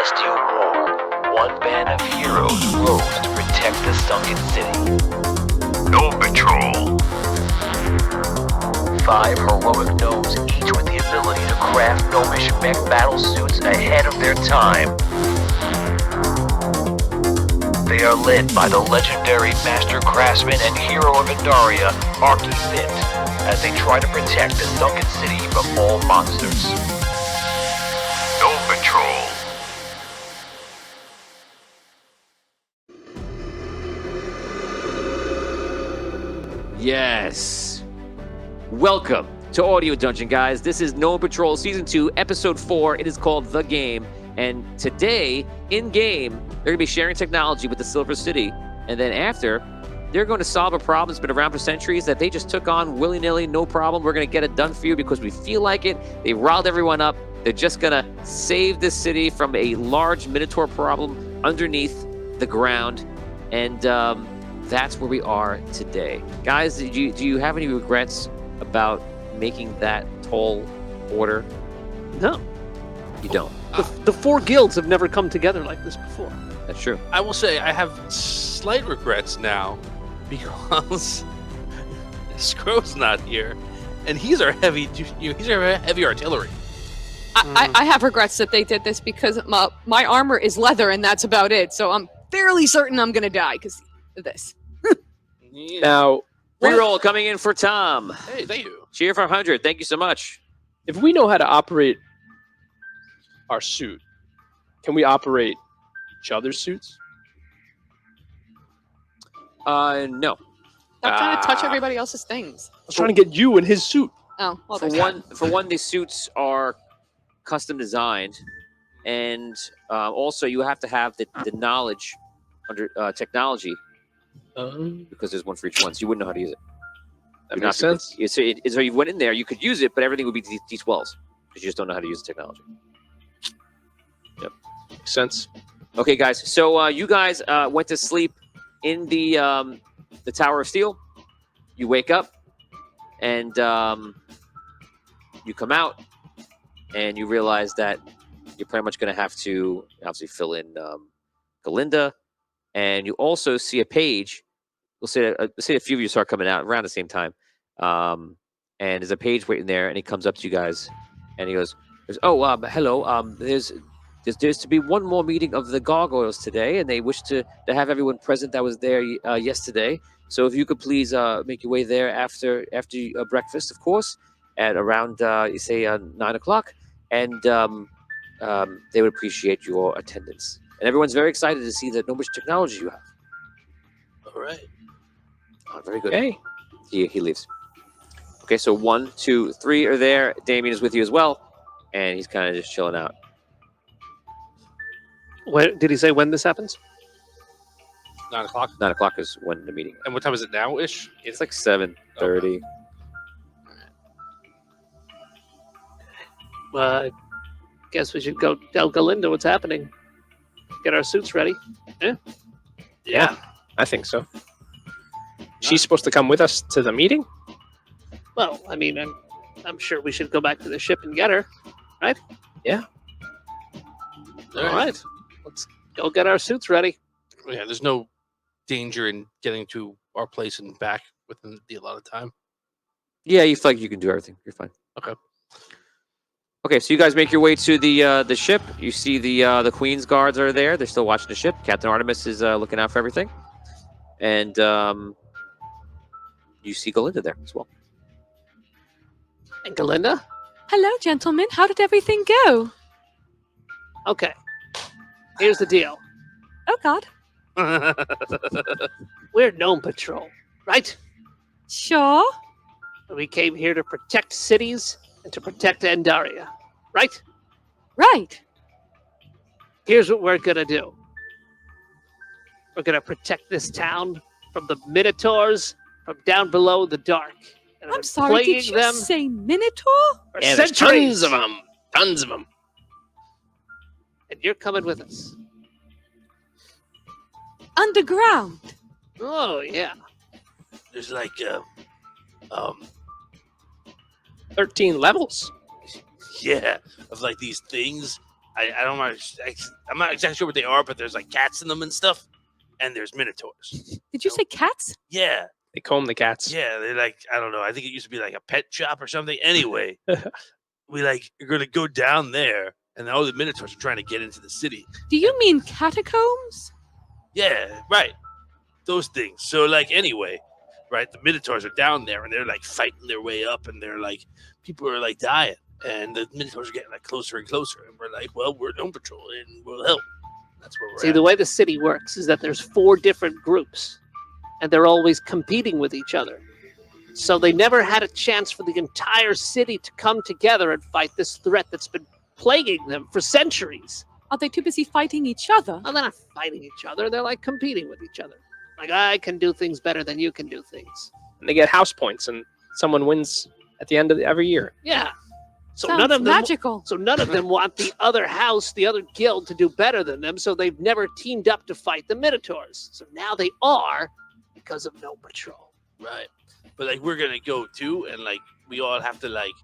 celestial wall, one band of heroes rose to protect the sunken city. Gnome Patrol. 5 heroic gnomes, each with the ability to craft gnomish mech battle suits ahead of their time. They are led by the legendary master craftsman and hero of Indaria, Arky Mint, as they try to protect the sunken city from all monsters. Gnome Patrol. Yes. Welcome to Audio Dungeon, guys. This is Gnome Patrol Season 2, Episode 4. It is called The Game. And today, in-game, they're going to be sharing technology with the Silver City. And then after, they're going to solve a problem that's been around for centuries that they just took on willy-nilly, no problem. We're going to get it done for you because we feel like it. They riled everyone up. They're just going to save this city from a large Minotaur problem underneath the ground. And that's where we are today. Guys, do you have any regrets about making that tall order? No. You don't? The 4 guilds have never come together like this before. That's true. I will say I have slight regrets now because Scrow's not here, and he's our heavy artillery. I have regrets that they did this because my armor is leather and that's about it. So I'm fairly certain I'm going to die because of this. Yeah. Now, Reroll coming in for Tom. Hey, thank you. Cheer for 100. Thank you so much. if we know how to operate our suit, can we operate each other's suits? No. Stop trying to touch everybody else's things. I was trying to get you in his suit. Oh, well, For there's one, these suits are custom designed, and also you have to have the knowledge under technology because there's one for each one, so you wouldn't know how to use it. That makes sense. So you went in there, you could use it, but everything would be D12s because you just don't know how to use the technology. Yep. Makes sense. Okay, guys. So you guys went to sleep in the Tower of Steel. You wake up, and you come out, and you realize that you're pretty much going to have to obviously fill in Galinda, and you also see a page. We'll say a few of you start coming out around the same time, and there's a page waiting there, and he comes up to you guys, and he goes, "Oh, hello. There's to be one more meeting of the Gargoyles today, and they wish to have everyone present that was there yesterday. So if you could please make your way there after breakfast, of course, at around you say 9 o'clock, and they would appreciate your attendance. And everyone's very excited to see the much technology you have." All right. Oh, very good. Okay. He leaves. Okay, so 1, 2, 3 are there. Damien is with you as well, and he's kind of just chilling out. When, did he say when this happens? 9 o'clock. 9 o'clock is when the meeting. And what time is it now-ish? It's like 7:30. I guess we should go tell Galinda what's happening. Get our suits ready. Yeah, I think so. She's supposed to come with us to the meeting? Well, I mean, I'm sure we should go back to the ship and get her, right? Yeah. All right. Let's go get our suits ready. Yeah, there's no danger in getting to our place and back within the allotted time. Yeah, you feel like you can do everything. You're fine. Okay. Okay, so you guys make your way to the ship. You see the Queen's guards are there. They're still watching the ship. Captain Artemis is looking out for everything, and you see Galinda there as well. And Galinda? Hello, gentlemen. How did everything go? Okay. Here's the deal. Oh, God. We're Gnome Patrol, right? Sure. We came here to protect cities and to protect Andaria, right? Right. Here's what we're gonna do. We're gonna protect this town from the Minotaurs from down below the dark. And I'm sorry, did you them say Minotaur? for Yeah, there's centuries. tons of them. Tons of them. And you're coming with us. Underground. Oh, yeah. There's like 13 levels. yeah, of like these things I'm not exactly sure what they are, but there's like cats in them and stuff, and there's minotaurs. Did you say cats? Yeah, They comb the cats. yeah, they're like, I don't know. I think it used to be like a pet shop or something. Anyway, we like are gonna go down there, and all the minotaurs are trying to get into the city. Do you mean catacombs? Yeah, right. Those things. So like anyway, right? The minotaurs are down there, and they're like fighting their way up, and they're like people are like dying. And the minotaurs are getting like closer and closer, and we're like, "Well, we're Gnome Patrol, and we'll help." That's where we're See, at. the way the city works is that there's 4 different groups, and they're always competing with each other. So they never had a chance for the entire city to come together and fight this threat that's been plaguing them for centuries. Are they too busy fighting each other? Well, they're not fighting each other; they're like competing with each other. Like, I can do things better than you can do things. And they get house points, and someone wins at the end of every year. Yeah. So Sounds none of them. magical. So none of them want the other house, the other guild, to do better than them. So they've never teamed up to fight the Minotaurs. So now they are, because of Gnome Patrol. Right. But like we're gonna go too, and like we all have to like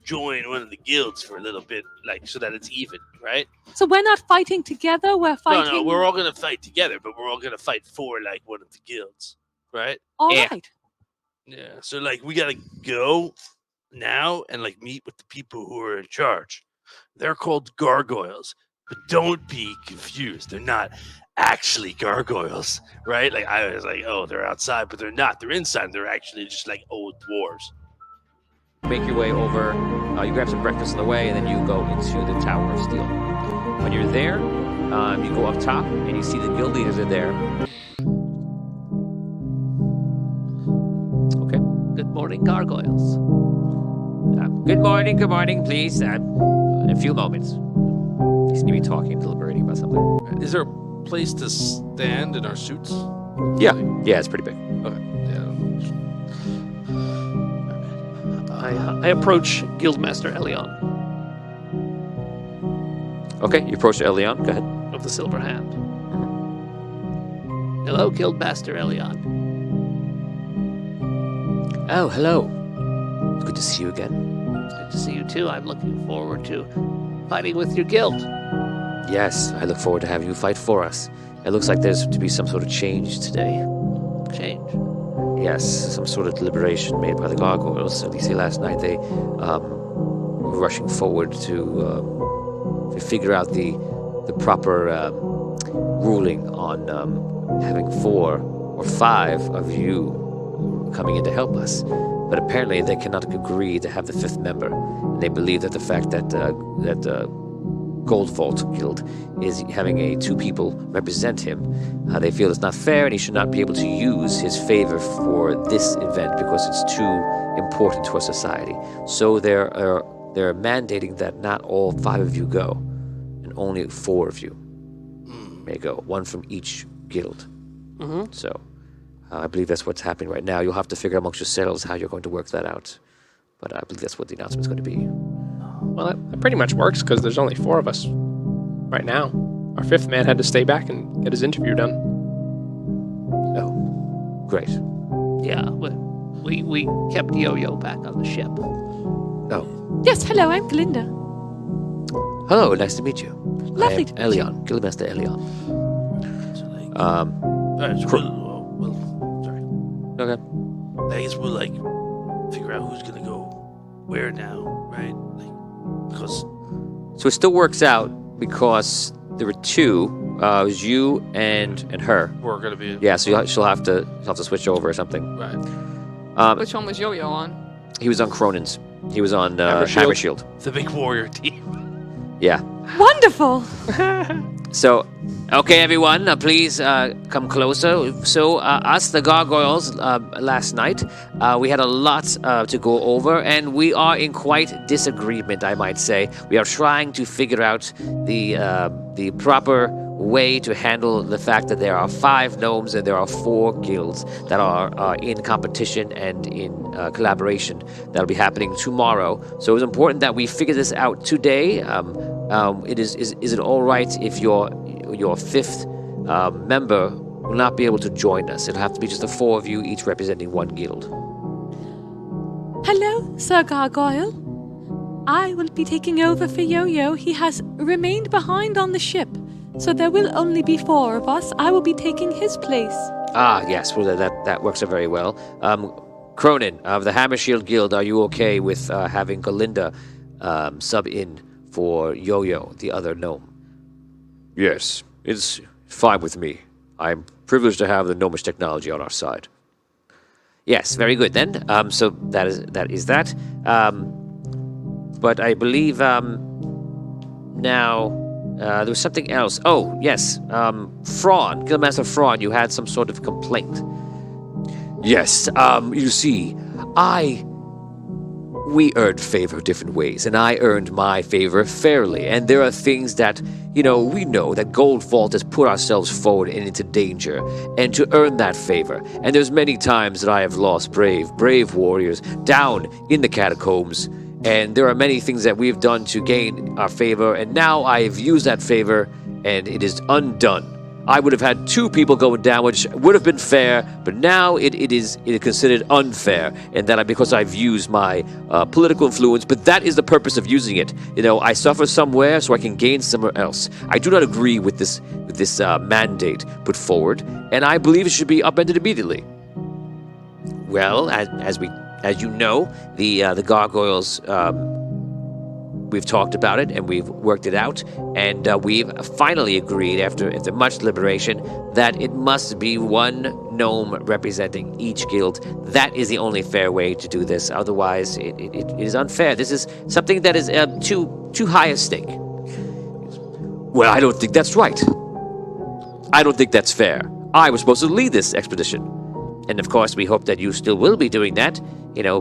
join one of the guilds for a little bit, like so that it's even, right? So we're not fighting together. We're fighting. No, we're all gonna fight together, but we're all gonna fight for like one of the guilds, right? All Yeah. right. Yeah. So like we gotta go now and like meet with the people who are in charge. They're called gargoyles, but don't be confused. They're not actually gargoyles, right? Like I was like, oh, they're outside, but they're not. They're inside. They're actually just like old dwarves. Make your way over. You grab some breakfast on the way, and then you go into the Tower of Steel. When you're there, you go up top, and you see the guild leaders are there. Okay. Good morning, gargoyles. Good morning, please. In a few moments. You seem to be talking, deliberating about something. Is there a place to stand in our suits? Yeah, it's pretty big. Okay. Yeah. I approach Guildmaster Elion Okay, you approach Elion. Go ahead. of the Silver Hand. Hello, Guildmaster Elion. Oh, hello. It's good to see you again. Good to see you too. I'm looking forward to fighting with your guild. Yes, I look forward to having you fight for us. It looks like there's to be some sort of change today. Change. Yes, some sort of deliberation made by the gargoyles. At least last night they were rushing forward to figure out the proper ruling on having 4 or 5 of you coming in to help us. But apparently they cannot agree to have the 5th member. And they believe that the fact that Gold Vault Guild is having 2 people represent him. They feel it's not fair, and he should not be able to use his favor for this event because it's too important to our society. So they're mandating that not all 5 of you go, and only 4 of you may go, 1 from each guild. Mm-hmm. So I believe that's what's happening right now. You'll have to figure amongst yourselves how you're going to work that out. But I believe that's what the announcement's going to be. Well, that pretty much works because there's only 4 of us right now. Our 5th man had to stay back and get his interview done. Oh, great. Yeah, we kept Yo-Yo back on the ship. Oh, Yes, hello, I'm Glinda. hello, nice to meet you. Lovely I am to meet you. Elion, Guildmaster Elion. So like, Um, all right, so Cro- sorry. okay. I guess we'll like figure out who's gonna go where now, right? Like, because So it still works out because there were 2. It was you and her. we're gonna be Yeah, so she'll have to switch over or something. right. Which one was Yo-Yo on? He was on Cronin's. He was on Hammer Shield. Hammer Shield. The big warrior team. Yeah. Wonderful. So, okay, everyone, please come closer. So, us, the gargoyles, last night, we had a lot to go over, and we are in quite disagreement, I might say. We are trying to figure out the proper way to handle the fact that there are 5 gnomes and there are 4 guilds that are in competition and in collaboration. That'll be happening tomorrow. So it was important that we figure this out today. Is it all right if your 5th member will not be able to join us? It'll have to be just the 4 of you, each representing 1 guild. Hello, Sir Gargoyle. I will be taking over for Yo-Yo. He has remained behind on the ship, so there will only be 4 of us. I will be taking his place. Ah, yes. Well, that works out very well. Cronin of the Hammer Shield Guild, are you okay with having Galinda sub in for Yo-Yo, the other gnome? Yes, it's fine with me. I'm privileged to have the gnomish technology on our side. Yes, very good then. So that is that. But I believe now there was something else. Oh, yes. Fraun, Guildmaster Fraun, you had some sort of complaint. Yes, you see, we earned favor different ways, and I earned my favor fairly. And there are things that, we know that Gold Vault has put ourselves forward and into danger, and to earn that favor. And there's many times that I have lost brave warriors down in the catacombs, and there are many things that we've done to gain our favor, and now I've used that favor, and it is undone. I would have had 2 people going down, which would have been fair, but now it is considered unfair, and that because I've used my political influence, but that is the purpose of using it. I suffer somewhere so I can gain somewhere else. I do not agree with this mandate put forward, and I believe it should be upended immediately. Well, as you know, the gargoyles. We've talked about it, and we've worked it out, and we've finally agreed, after much deliberation, that it must be 1 gnome representing each guild. That is the only fair way to do this. Otherwise, it is unfair. This is something that is too high a stake. Well, I don't think that's right. I don't think that's fair. I was supposed to lead this expedition. And of course, we hope that you still will be doing that.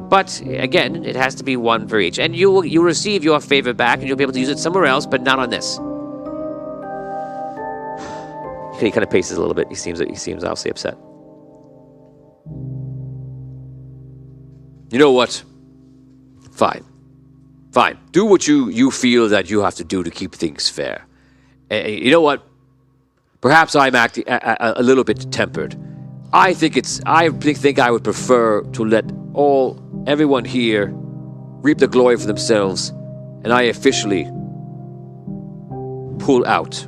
But again, it has to be 1 for each. And you'll receive your favor back, and you'll be able to use it somewhere else, but not on this. He kind of paces a little bit. He seems obviously upset. You know what? Fine. Do what you feel that you have to do to keep things fair. You know what? Perhaps I'm acting a little bit tempered. I think I would prefer to let everyone here reap the glory for themselves, and I officially pull out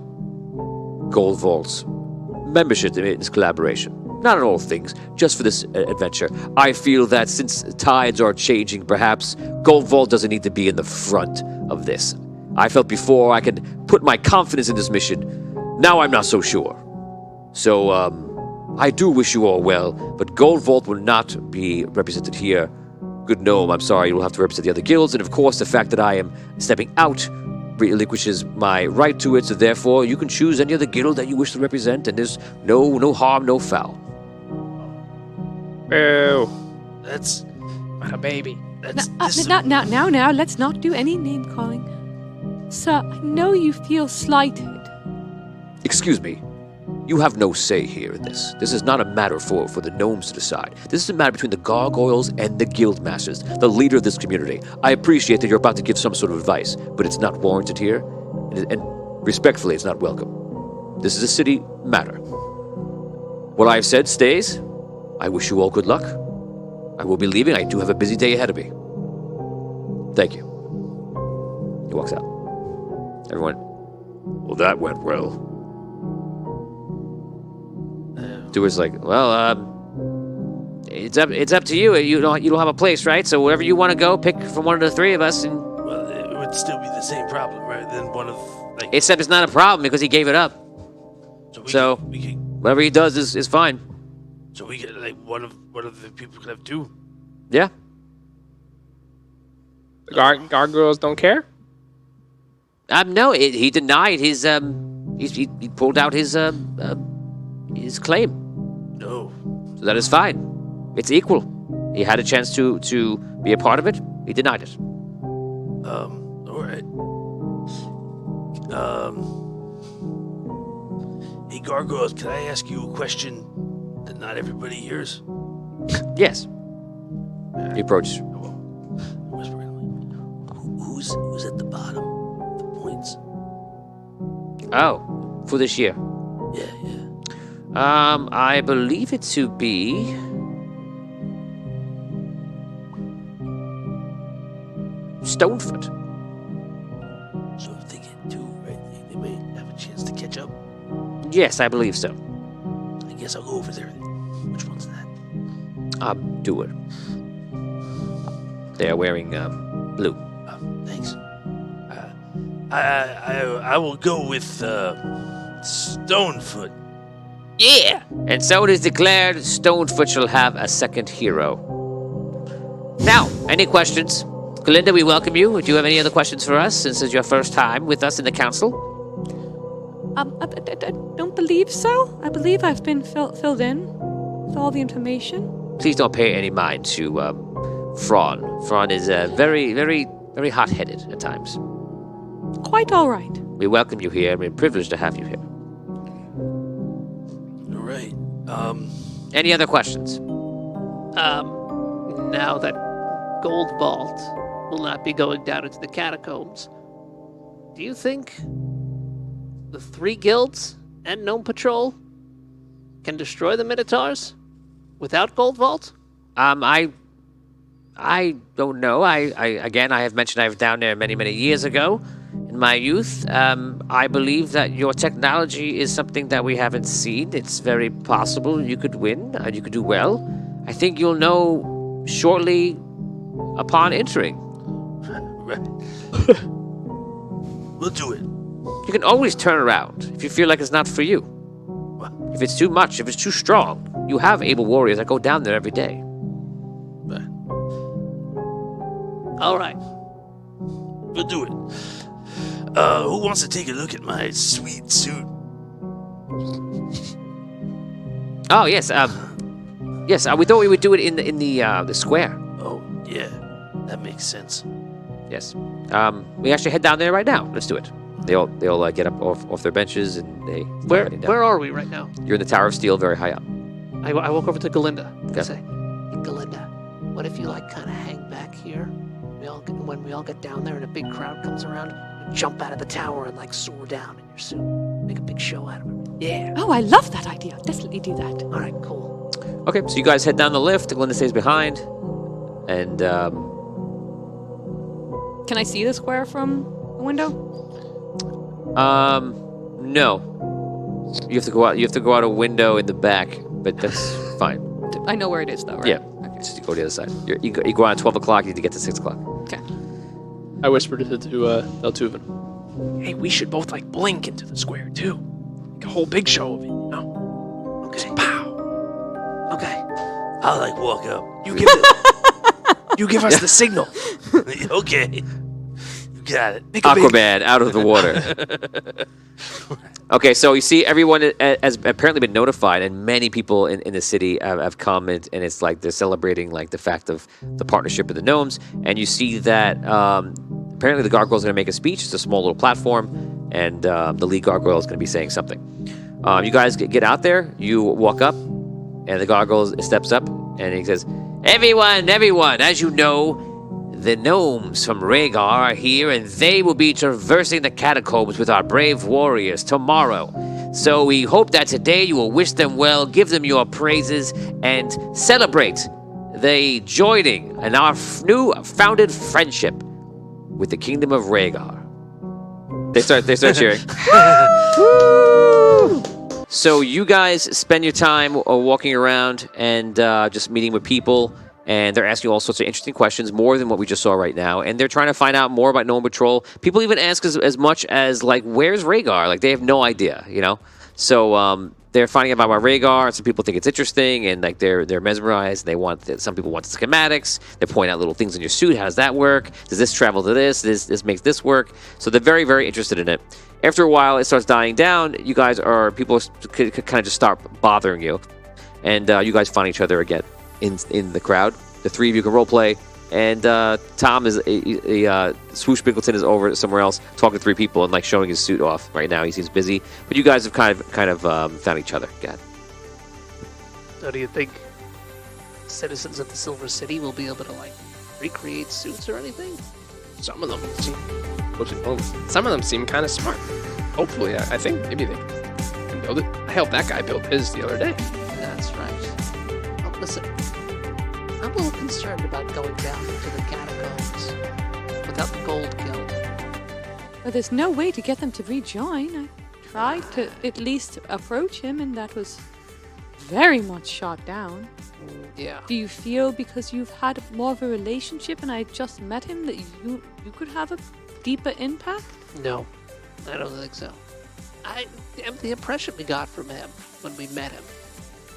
Gold Vault's membership in this collaboration. Not on all things, just for this adventure. I feel that since tides are changing, perhaps Gold Vault doesn't need to be in the front of this. I felt before I could put my confidence in this mission. Now I'm not so sure. So, I do wish you all well, but Gold Vault will not be represented here. Good Gnome, I'm sorry, you will have to represent the other guilds, and of course the fact that I am stepping out relinquishes my right to it, so therefore you can choose any other guild that you wish to represent, and there's no harm, no foul. Boo. That's What a baby. Now, let's not do any name calling. Sir, I know you feel slighted. Excuse me. You have no say here in this. This is not a matter for the gnomes to decide. This is a matter between the gargoyles and the guild masters, the leader of this community. I appreciate that you're about to give some sort of advice, but it's not warranted here, and respectfully, it's not welcome. This is a city matter. What I've said stays. I wish you all good luck. I will be leaving. I do have a busy day ahead of me. Thank you. He walks out. Everyone, well, that went well. Stewart's like, well, it's up to you. You don't have a place, right? So wherever you want to go, pick from one of the 3 of us, and well, it would still be the same problem, right? Then one of except it's not a problem because he gave it up. So whatever he does is fine. So we get one of the people could have 2. Yeah. The gargoyles don't care? No, he denied his he pulled out his claim. No. So that is fine. It's equal. He had a chance to be a part of it. He denied it. All right. Hey, gargoyles, can I ask you a question that not everybody hears? Yes. He approaches. Who's at the bottom of the points? Oh, for this year. Yeah. I believe it to be Stonefoot. So if they get 2, right, they may have a chance to catch up. Yes, I believe so. I guess I'll go over there. Which one's that? Doer. They're wearing blue. Thanks. I will go with Stonefoot. Yeah! And so it is declared Stonefoot shall have a second hero. Now, any questions? Glinda, we welcome you. Do you have any other questions for us since it's your first time with us in the council? I don't believe so. I believe I've been filled in with all the information. Please don't pay any mind to Fraun. Fraun is very, very, very hot-headed at times. Quite all right. We welcome you here. We're privileged to have you here. All right. Any other questions? Now that Gold Vault will not be going down into the catacombs, do you think the 3 guilds and Gnome Patrol can destroy the Minotaurs without Gold Vault? I don't know. I have mentioned I was down there many, many years ago in my youth. I believe that your technology is something that we haven't seen. It's very possible you could win. You could do well. I think you'll know shortly upon entering. Right. We'll do it. You can always turn around if you feel like it's not for you. If it's too much, if it's too strong, you have able warriors that go down there every day. All right. We'll do it. Who wants to take a look at my sweet suit? Oh yes, yes. We thought we would do it in the square. Oh yeah, that makes sense. Yes. We actually head down there right now. Let's do it. They all get up off their benches and they. Where are we right now? You're in the Tower of Steel, very high up. I walk over to Galinda. Okay. I say, hey, Galinda, what if you kind of hang back here? When we all get down there and a big crowd comes around, you jump out of the tower and soar down in your suit, make a big show out of it. Yeah. Oh, I love that idea. Definitely do that. All right. Cool. Okay, so you guys head down the lift. Glinda stays behind, and Can I see the square from the window? no. You have to go out. You have to go out a window in the back, but that's fine. I know where it is, though, right? Yeah. Okay. Just go to the other side. You go out at 12 o'clock. You need to get to 6 o'clock. Okay. I whispered it to Deltuven. Hey, we should both blink into the square too. Make a whole big show of it, you know? Okay. Pow! Okay. I'll walk up. You give us the signal. Okay. You got it. Make a big- Aquaman out of the water. Okay, so you see everyone has apparently been notified, and many people in the city have come, and it's they're celebrating the fact of the partnership with the gnomes. And you see that apparently the gargoyle is going to make a speech. It's a small little platform, and the lead gargoyle is going to be saying something. You guys get out there. You walk up, and the gargoyle steps up, and he says, Everyone, as you know, the gnomes from Rhaegar are here, and they will be traversing the catacombs with our brave warriors tomorrow. So we hope that today you will wish them well, give them your praises, and celebrate the joining and our new founded friendship with the kingdom of Rhaegar. They start cheering. Woo! So you guys spend your time walking around and just meeting with people. And they're asking you all sorts of interesting questions, more than what we just saw right now. And they're trying to find out more about Gnome Patrol. People even ask as much as, where's Rhaegar? They have no idea, you know? So they're finding out about Rhaegar, and some people think it's interesting, and, they're mesmerized. Some people want the schematics. They point out little things in your suit. How does that work? Does this travel to this? This makes this work. So they're very, very interested in it. After a while, it starts dying down. People kind of just start bothering you. And you guys find each other again. In the crowd, the 3 of you can role play, and Tom is Swoosh Biggleton is over somewhere else talking to 3 people and showing his suit off right now. He seems busy, but you guys have kind of found each other. God. So do you think citizens of the Silver City will be able to recreate suits or anything? Some of them seem kind of smart. Hopefully, I think maybe they can build it. I helped that guy build his the other day. That's right. Well, listen, I'm a little concerned about going down into the catacombs without the Gold Guild. But there's no way to get them to rejoin. I tried to at least approach him, and that was very much shot down. Yeah. Do you feel because you've had more of a relationship and I just met him that you could have a deeper impact? No, I don't think so. The impression we got from him when we met him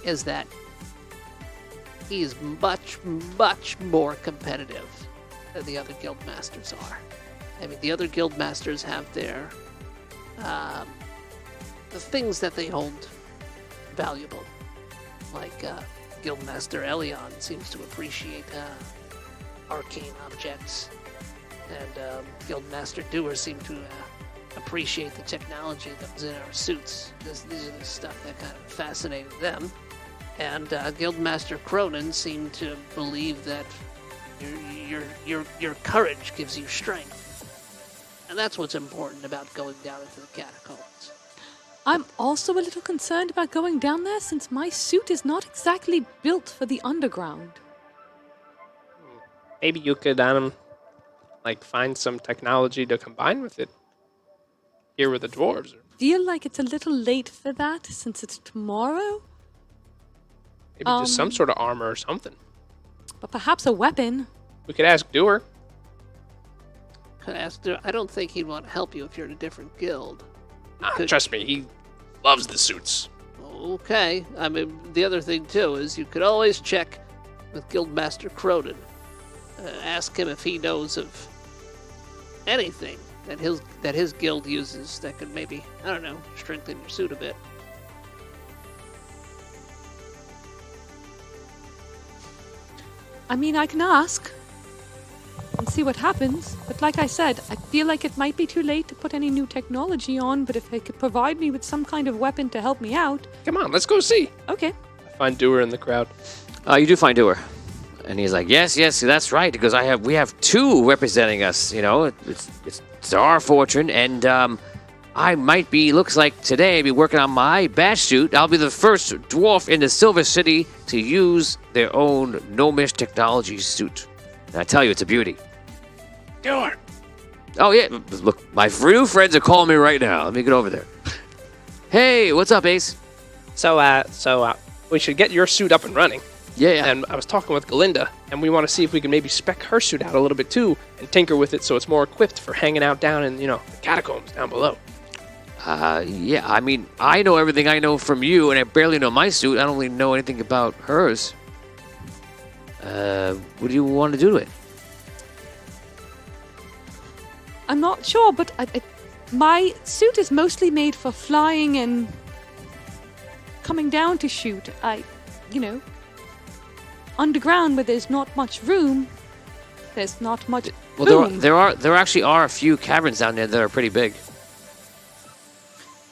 is that he is much, much more competitive than the other guild masters are. I mean, the other guild masters have their the things that they hold valuable, like Guildmaster Elion seems to appreciate arcane objects, and Guildmaster Doer seem to appreciate the technology that was in our suits. These are the stuff that kind of fascinated them. And Guildmaster Cronin seemed to believe that your courage gives you strength. And that's what's important about going down into the catacombs. I'm also a little concerned about going down there since my suit is not exactly built for the underground. Maybe you could, find some technology to combine with it. Here with the dwarves. Feel like it's a little late for that since it's tomorrow? Maybe just some sort of armor or something. But perhaps a weapon. We could ask Doer. I don't think he'd want to help you if you're in a different guild. Trust me, he loves the suits. Okay. I mean, the other thing, too, is you could always check with Guildmaster Cronin. Ask him if he knows of anything that his guild uses that could maybe, I don't know, strengthen your suit a bit. I mean, I can ask and see what happens. But like I said, I feel like it might be too late to put any new technology on, but if they could provide me with some kind of weapon to help me out... Come on, let's go see. Okay. I find Doer in the crowd. You do find Doer. And he's like, yes, that's right, because we have two representing us, you know. It's our fortune, and I might be, looks like today, be working on my badge suit. I'll be the first dwarf in the Silver City to use their own gnomish technology suit. And I tell you, it's a beauty. Doer. Oh, yeah, look, my new friends are calling me right now. Let me get over there. Hey, what's up, Ace? So we should get your suit up and running. Yeah. And I was talking with Galinda, and we want to see if we can maybe spec her suit out a little bit too, and tinker with it so it's more equipped for hanging out down in, the catacombs down below. Yeah, I mean, I know everything I know from you, and I barely know my suit. I don't really know anything about hers. What do you want to do to it? I'm not sure, but my suit is mostly made for flying and coming down to shoot. Underground where there's not much room, there's not much room. There actually are a few caverns down there that are pretty big.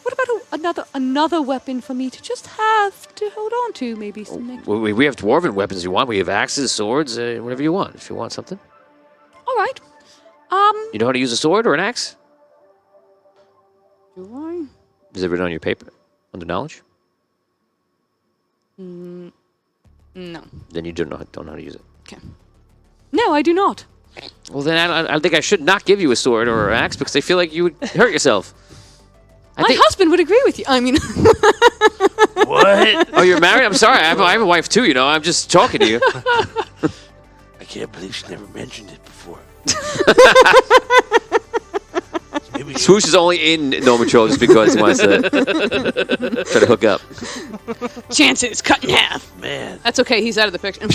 What about another weapon for me to just have to hold on to? Maybe some. We have dwarven weapons if you want. We have axes, swords, whatever you want. If you want something. All right. You know how to use a sword or an axe? Do I? Is it written on your paper? Under knowledge? No. Then you don't know how to use it. Okay. No, I do not. Well, then I think I should not give you a sword or an axe because I feel like you would hurt yourself. My husband would agree with you. I mean... What? Oh, you're married? I'm sorry. I have a wife too, I'm just talking to you. I can't believe she never mentioned it before. Swoosh is only in Gnome Patrol just because he wants to try to hook up. Chances cut in half. Man. That's okay. He's out of the picture.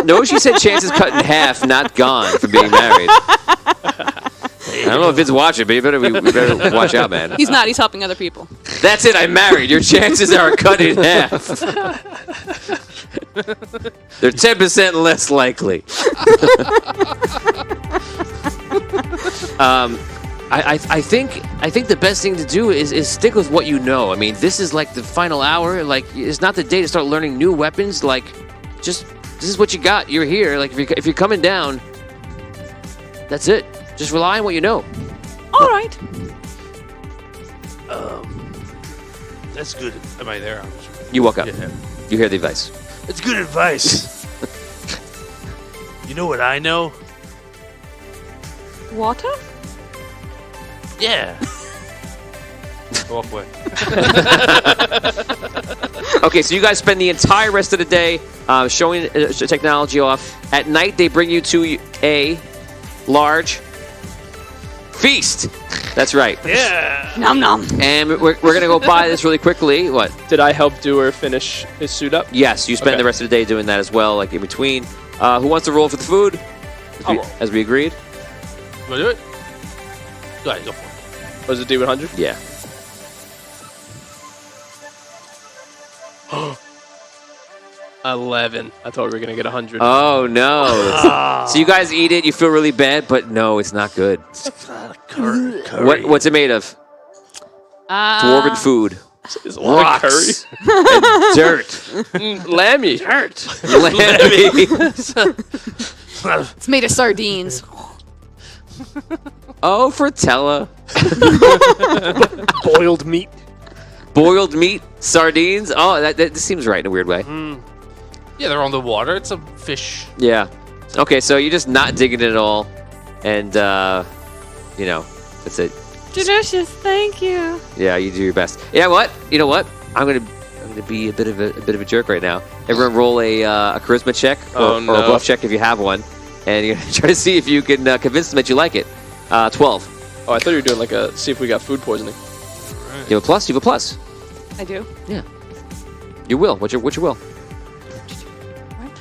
No, she said chances cut in half, not gone for being married. I don't know if Vin's watching, but we better watch out, man. He's not. He's helping other people. That's it. I'm married. Your chances are cut in half. They're 10% less likely. I think the best thing to do is stick with what you know. I mean, this is like the final hour. Like, it's not the day to start learning new weapons. Like, just this is what you got. You're here. Like, if you're coming down, that's it. Just rely on what you know. All right. That's good. Am I there? You walk up. Yeah. You hear the advice. It's good advice. You know what I know? Water? Yeah. Walk away. Okay, so you guys spend the entire rest of the day showing technology off. At night, they bring you to a large feast. That's right. Yeah. Nom nom. And we're going to go by this really quickly. What? Did I help Dewar finish his suit up? Yes, you spend Okay. the rest of the day doing that as well, like in between. Who wants to roll for the food? I'll roll. As we agreed? You want to do it? Go ahead, go for it. Was it D100? Yeah. $11. I thought we were gonna get 100. Oh, no. So you guys eat it, you feel really bad, but no, it's not good. Curry. What's it made of? Dwarven food. It's a lot of curry. Rocks. And dirt. Lammy. It's made of sardines. Oh, Frutella. Boiled meat. Boiled meat, sardines. Oh, that seems right in a weird way. Yeah, they're on the water. It's a fish. Yeah. Okay, so you're just not digging it at all, and you know, that's it. Delicious, thank you. Yeah, you do your best. You know what? I'm gonna be a bit of a jerk right now. Everyone roll a charisma check or a bluff check if you have one, and you're gonna try to see if you can convince them that you like it. 12. Oh, I thought you were doing like a see if we got food poisoning. You have a plus. You have a plus. I do. Your will. What's your will?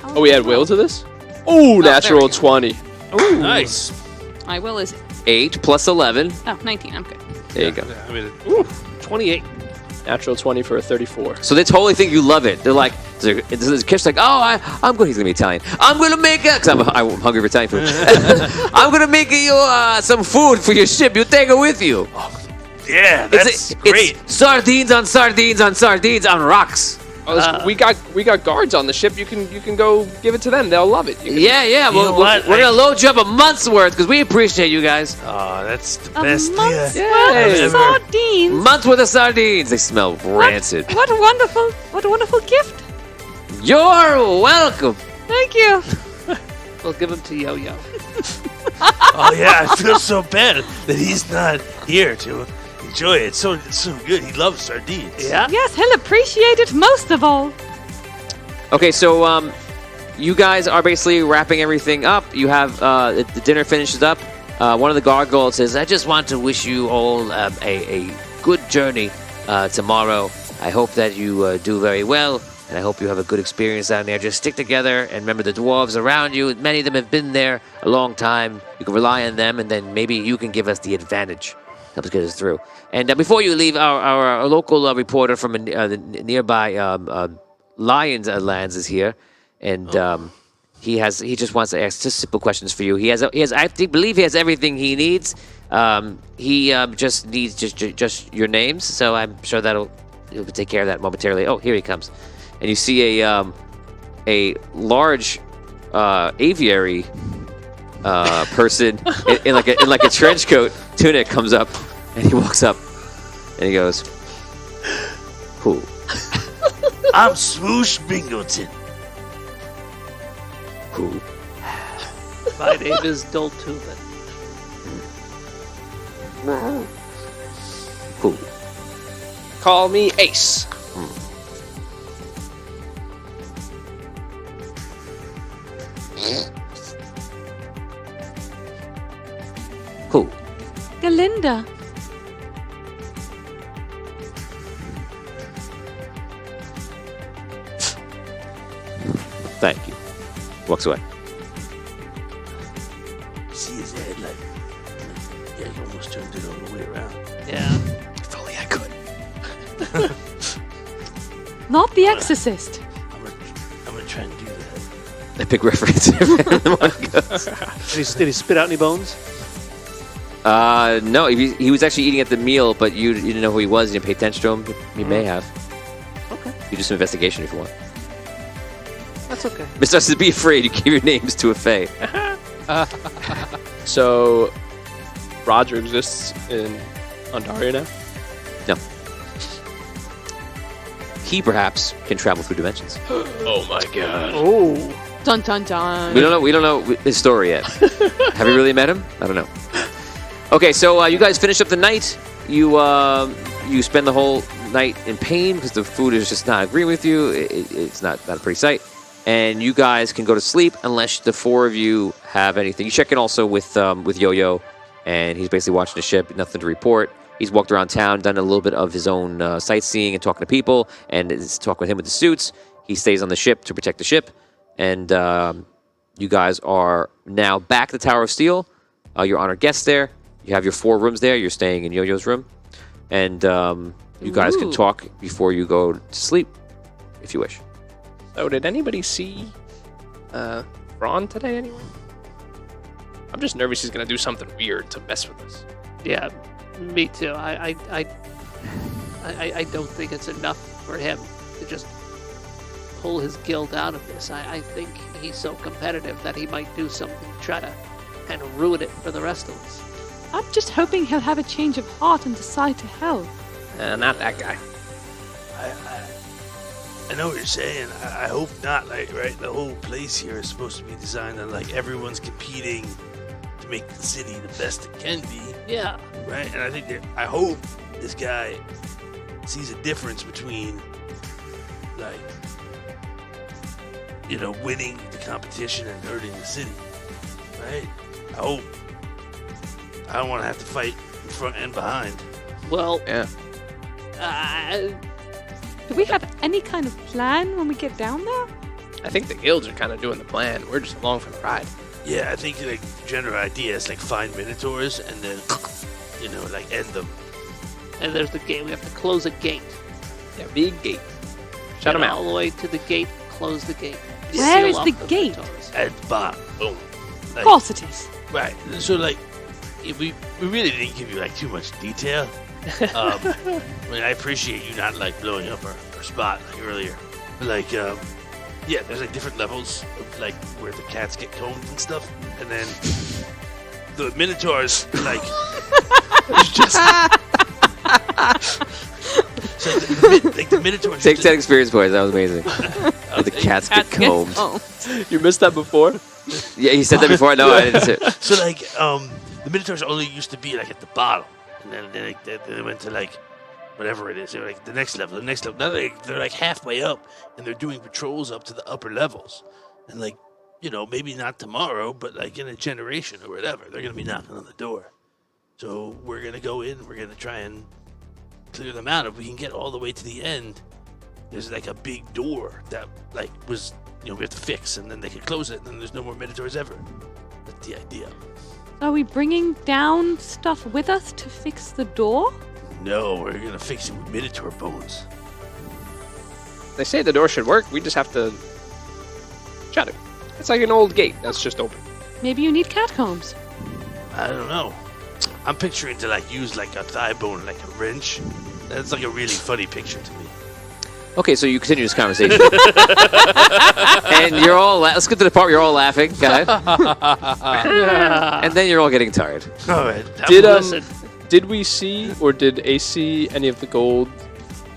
Oh, we add will to this? Oh, natural there we go. 20. Ooh. Nice. My will is 8 plus 11. 19. I'm good. There you go. Yeah, I mean, 28. Natural 20 for a 34. So they totally think you love it. They're like, this kid's like, oh, I'm good. He's gonna be Italian. I'm gonna make it because I'm hungry for Italian food. I'm gonna make you some food for your ship. You take it with you. yeah, that's great. It's sardines on sardines on sardines on rocks. Oh, we got guards on the ship. You can go give it to them. They'll love it. You can- Yeah. You know We're what? gonna load you up a month's worth because we appreciate you guys. Oh, that's the A best month's thing. worth Yay. of sardines. Month's worth of sardines. They smell rancid. What a wonderful gift. You're welcome. Thank you. We'll give him to Yo-Yo. Oh yeah, I feel so bad that he's not here to enjoy it. It's so good. He loves sardines. Yeah. Yes, he'll appreciate it most of all. Okay, so you guys are basically wrapping everything up. You have the dinner finishes up. One of the gargoyles says, "I just want to wish you all a good journey tomorrow. I hope that you do very well, and I hope you have a good experience down there. Just stick together, and remember the dwarves around you. Many of them have been there a long time. You can rely on them, and then maybe you can give us the advantage. Help us get us through." And before you leave, our local reporter from the nearby Lions Lands is here, and he just wants to ask just simple questions for you. He has I believe he has everything he needs. He just needs just your names, so I'm sure he'll take care of that momentarily. Oh, here he comes, and you see a large aviary person in like a trench coat tunic comes up, and he walks up, and he goes, "Who?" I'm Swoosh Bingleton. Who? My name is Doltuven. Who? Call me Ace. Who? Galinda. Thank you. Walks away. See his head like yeah, he almost turned it all the way around. Yeah. If only I could. Not the exorcist. I'm gonna try and do that. A big reference. Did he spit out any bones? No, he was actually eating at the meal, but you didn't know who he was. You didn't pay attention to him. You may have. Okay. You do some investigation if you want. That's okay. Mr. says, be afraid. You give your names to a fae. So, Roger exists in Ontario now? No. He perhaps can travel through dimensions. Oh my god. Oh. Dun dun dun. We don't know his story yet. Have you really met him? I don't know. Okay, so you guys finish up the night. You spend the whole night in pain because the food is just not agreeing with you. It's not a pretty sight. And you guys can go to sleep unless the four of you have anything. You check in also with Yo-Yo, and he's basically watching the ship. Nothing to report. He's walked around town, done a little bit of his own sightseeing and talking to people, and is talking with him with the suits. He stays on the ship to protect the ship, and you guys are now back at the Tower of Steel. Your honored guests there. You have your 4 rooms there. You're staying in Yo-Yo's room. And you guys can talk before you go to sleep, if you wish. So did anybody see Ron today anyway? I'm just nervous he's going to do something weird to mess with us. Yeah, me too. I don't think it's enough for him to just pull his guild out of this. I think he's so competitive that he might do something to try to kind of ruin it for the rest of us. I'm just hoping he'll have a change of heart and decide to help. Not that guy. I know what you're saying. I hope not. Like, right, the whole place here is supposed to be designed on like everyone's competing to make the city the best it can be. Yeah. Right, and I hope this guy sees a difference between like, you know, winning the competition and hurting the city. Right. I hope. I don't want to have to fight in front and behind. Well, Yeah. Do we have any kind of plan when we get down there? I think the guilds are kind of doing the plan. We're just along for the ride. Yeah, I think like the general idea is like find minotaurs and then, you know, like end them. and there's the gate. We have to close a gate. Yeah, big gate. Shut Get them out. all the way to the gate. Close the gate. Where Seal is off the those gate? minotaurs. At the bottom. Boom. Of Like, course it is. right. So like, we really didn't give you like too much detail. I mean, I appreciate you not like blowing up our spot like earlier, but like, yeah, there's like different levels of like where the cats get combed and stuff, and then the minotaurs like it's just so the minotaurs. Take 10 experience points. That was amazing. The cats get combed. You missed that before? Yeah, he said that before. No, I didn't say it. So like, the minotaurs only used to be like at the bottom, and then they went to like whatever it is. They're like the next level. Now they're like halfway up, and they're doing patrols up to the upper levels. And like, you know, maybe not tomorrow, but like in a generation or whatever, they're gonna be knocking on the door. So we're gonna go in. We're gonna try and clear them out. If we can get all the way to the end, there's like a big door that like was, you know, we have to fix, and then they can close it, and then there's no more minotaurs ever. That's the idea. Are we bringing down stuff with us to fix the door? No, we're gonna fix it with minotaur bones. They say the door should work. We just have to shut it. It's like an old gate that's just open. Maybe you need catacombs. I don't know. I'm picturing to like use like a thigh bone, like a wrench. That's like a really funny picture to me. Okay, so you continue this conversation. And you're all let's get to the part where you're all laughing. Go ahead. And then you're all getting tired. All right. Did we see or did AC any of the gold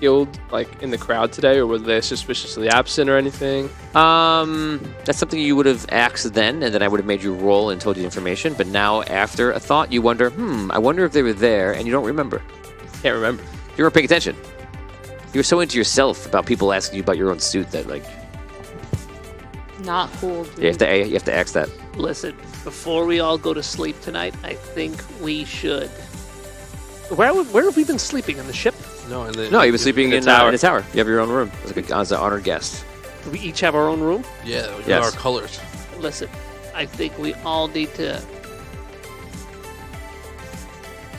guild like in the crowd today, or were they suspiciously absent or anything? That's something you would have asked then, and then I would have made you roll and told you the information. But now, after a thought, you wonder, I wonder if they were there, and you don't remember. Can't remember. You weren't paying attention. You were so into yourself about people asking you about your own suit that, like, Not cool. Dude. you have to ask that. Listen, before we all go to sleep tonight, I think we should. Where have we been sleeping? In the ship? No, No, you were sleeping in the tower. in a tower. You have your own room as an honored guest. Do we each have our own room? Yeah, we Yes. got our colors. Listen, I think we all need to.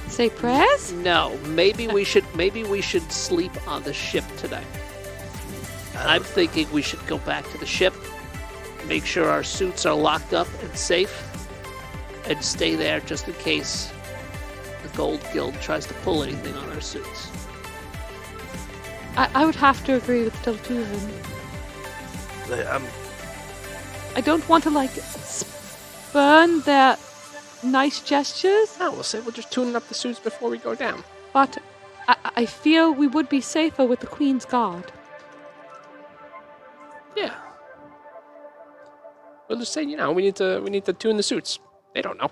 Say prayers? No, maybe we should sleep on the ship tonight. I'm thinking we should go back to the ship, make sure our suits are locked up and safe, and stay there just in case the Gold Guild tries to pull anything on our suits. I would have to agree with Deltuven. I don't want to, like, spurn their nice gestures, No, we'll say we'll just tune up the suits before we go down. but I feel we would be safer with the Queen's Guard. Yeah. We'll just say, we need to tune the suits. They don't know.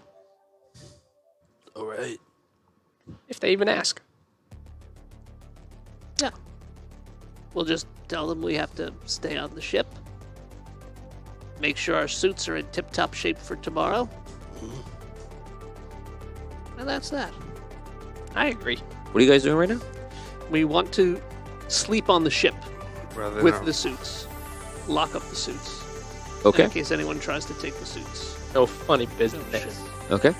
All right. right? If they even ask. We'll just tell them we have to stay on the ship. Make sure our suits are in tip-top shape for tomorrow. And that's that. I agree. What are you guys doing right now? We want to sleep on the ship Rather with than the suits. Lock up the suits. Okay. In case anyone tries to take the suits. No funny Oh, business. shit. Okay.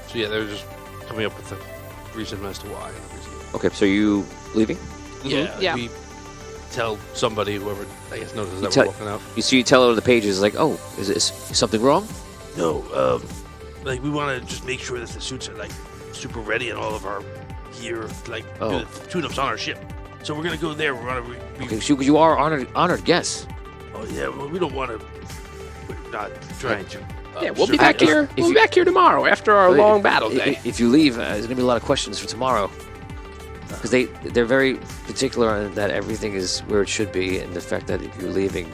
So yeah, they're just coming up with a reason as to why. Okay. So you leaving? Yeah. Yeah. We tell somebody, whoever I guess notices You that tell- we're walking out. You see, you tell over the pages like, oh, is something wrong? No, like we want to just make sure that the suits are like super ready and all of our gear, like Oh. the tune-ups on our ship. So we're gonna go there. We're gonna. Okay. So you are honored guests. Oh yeah, well, we don't want to. We're not trying to. Yeah, we'll be serve back you. here. We'll be back here tomorrow after our long battle day. If you leave, there's gonna be a lot of questions for tomorrow. Because they're very particular on that everything is where it should be, and the fact that if you're leaving.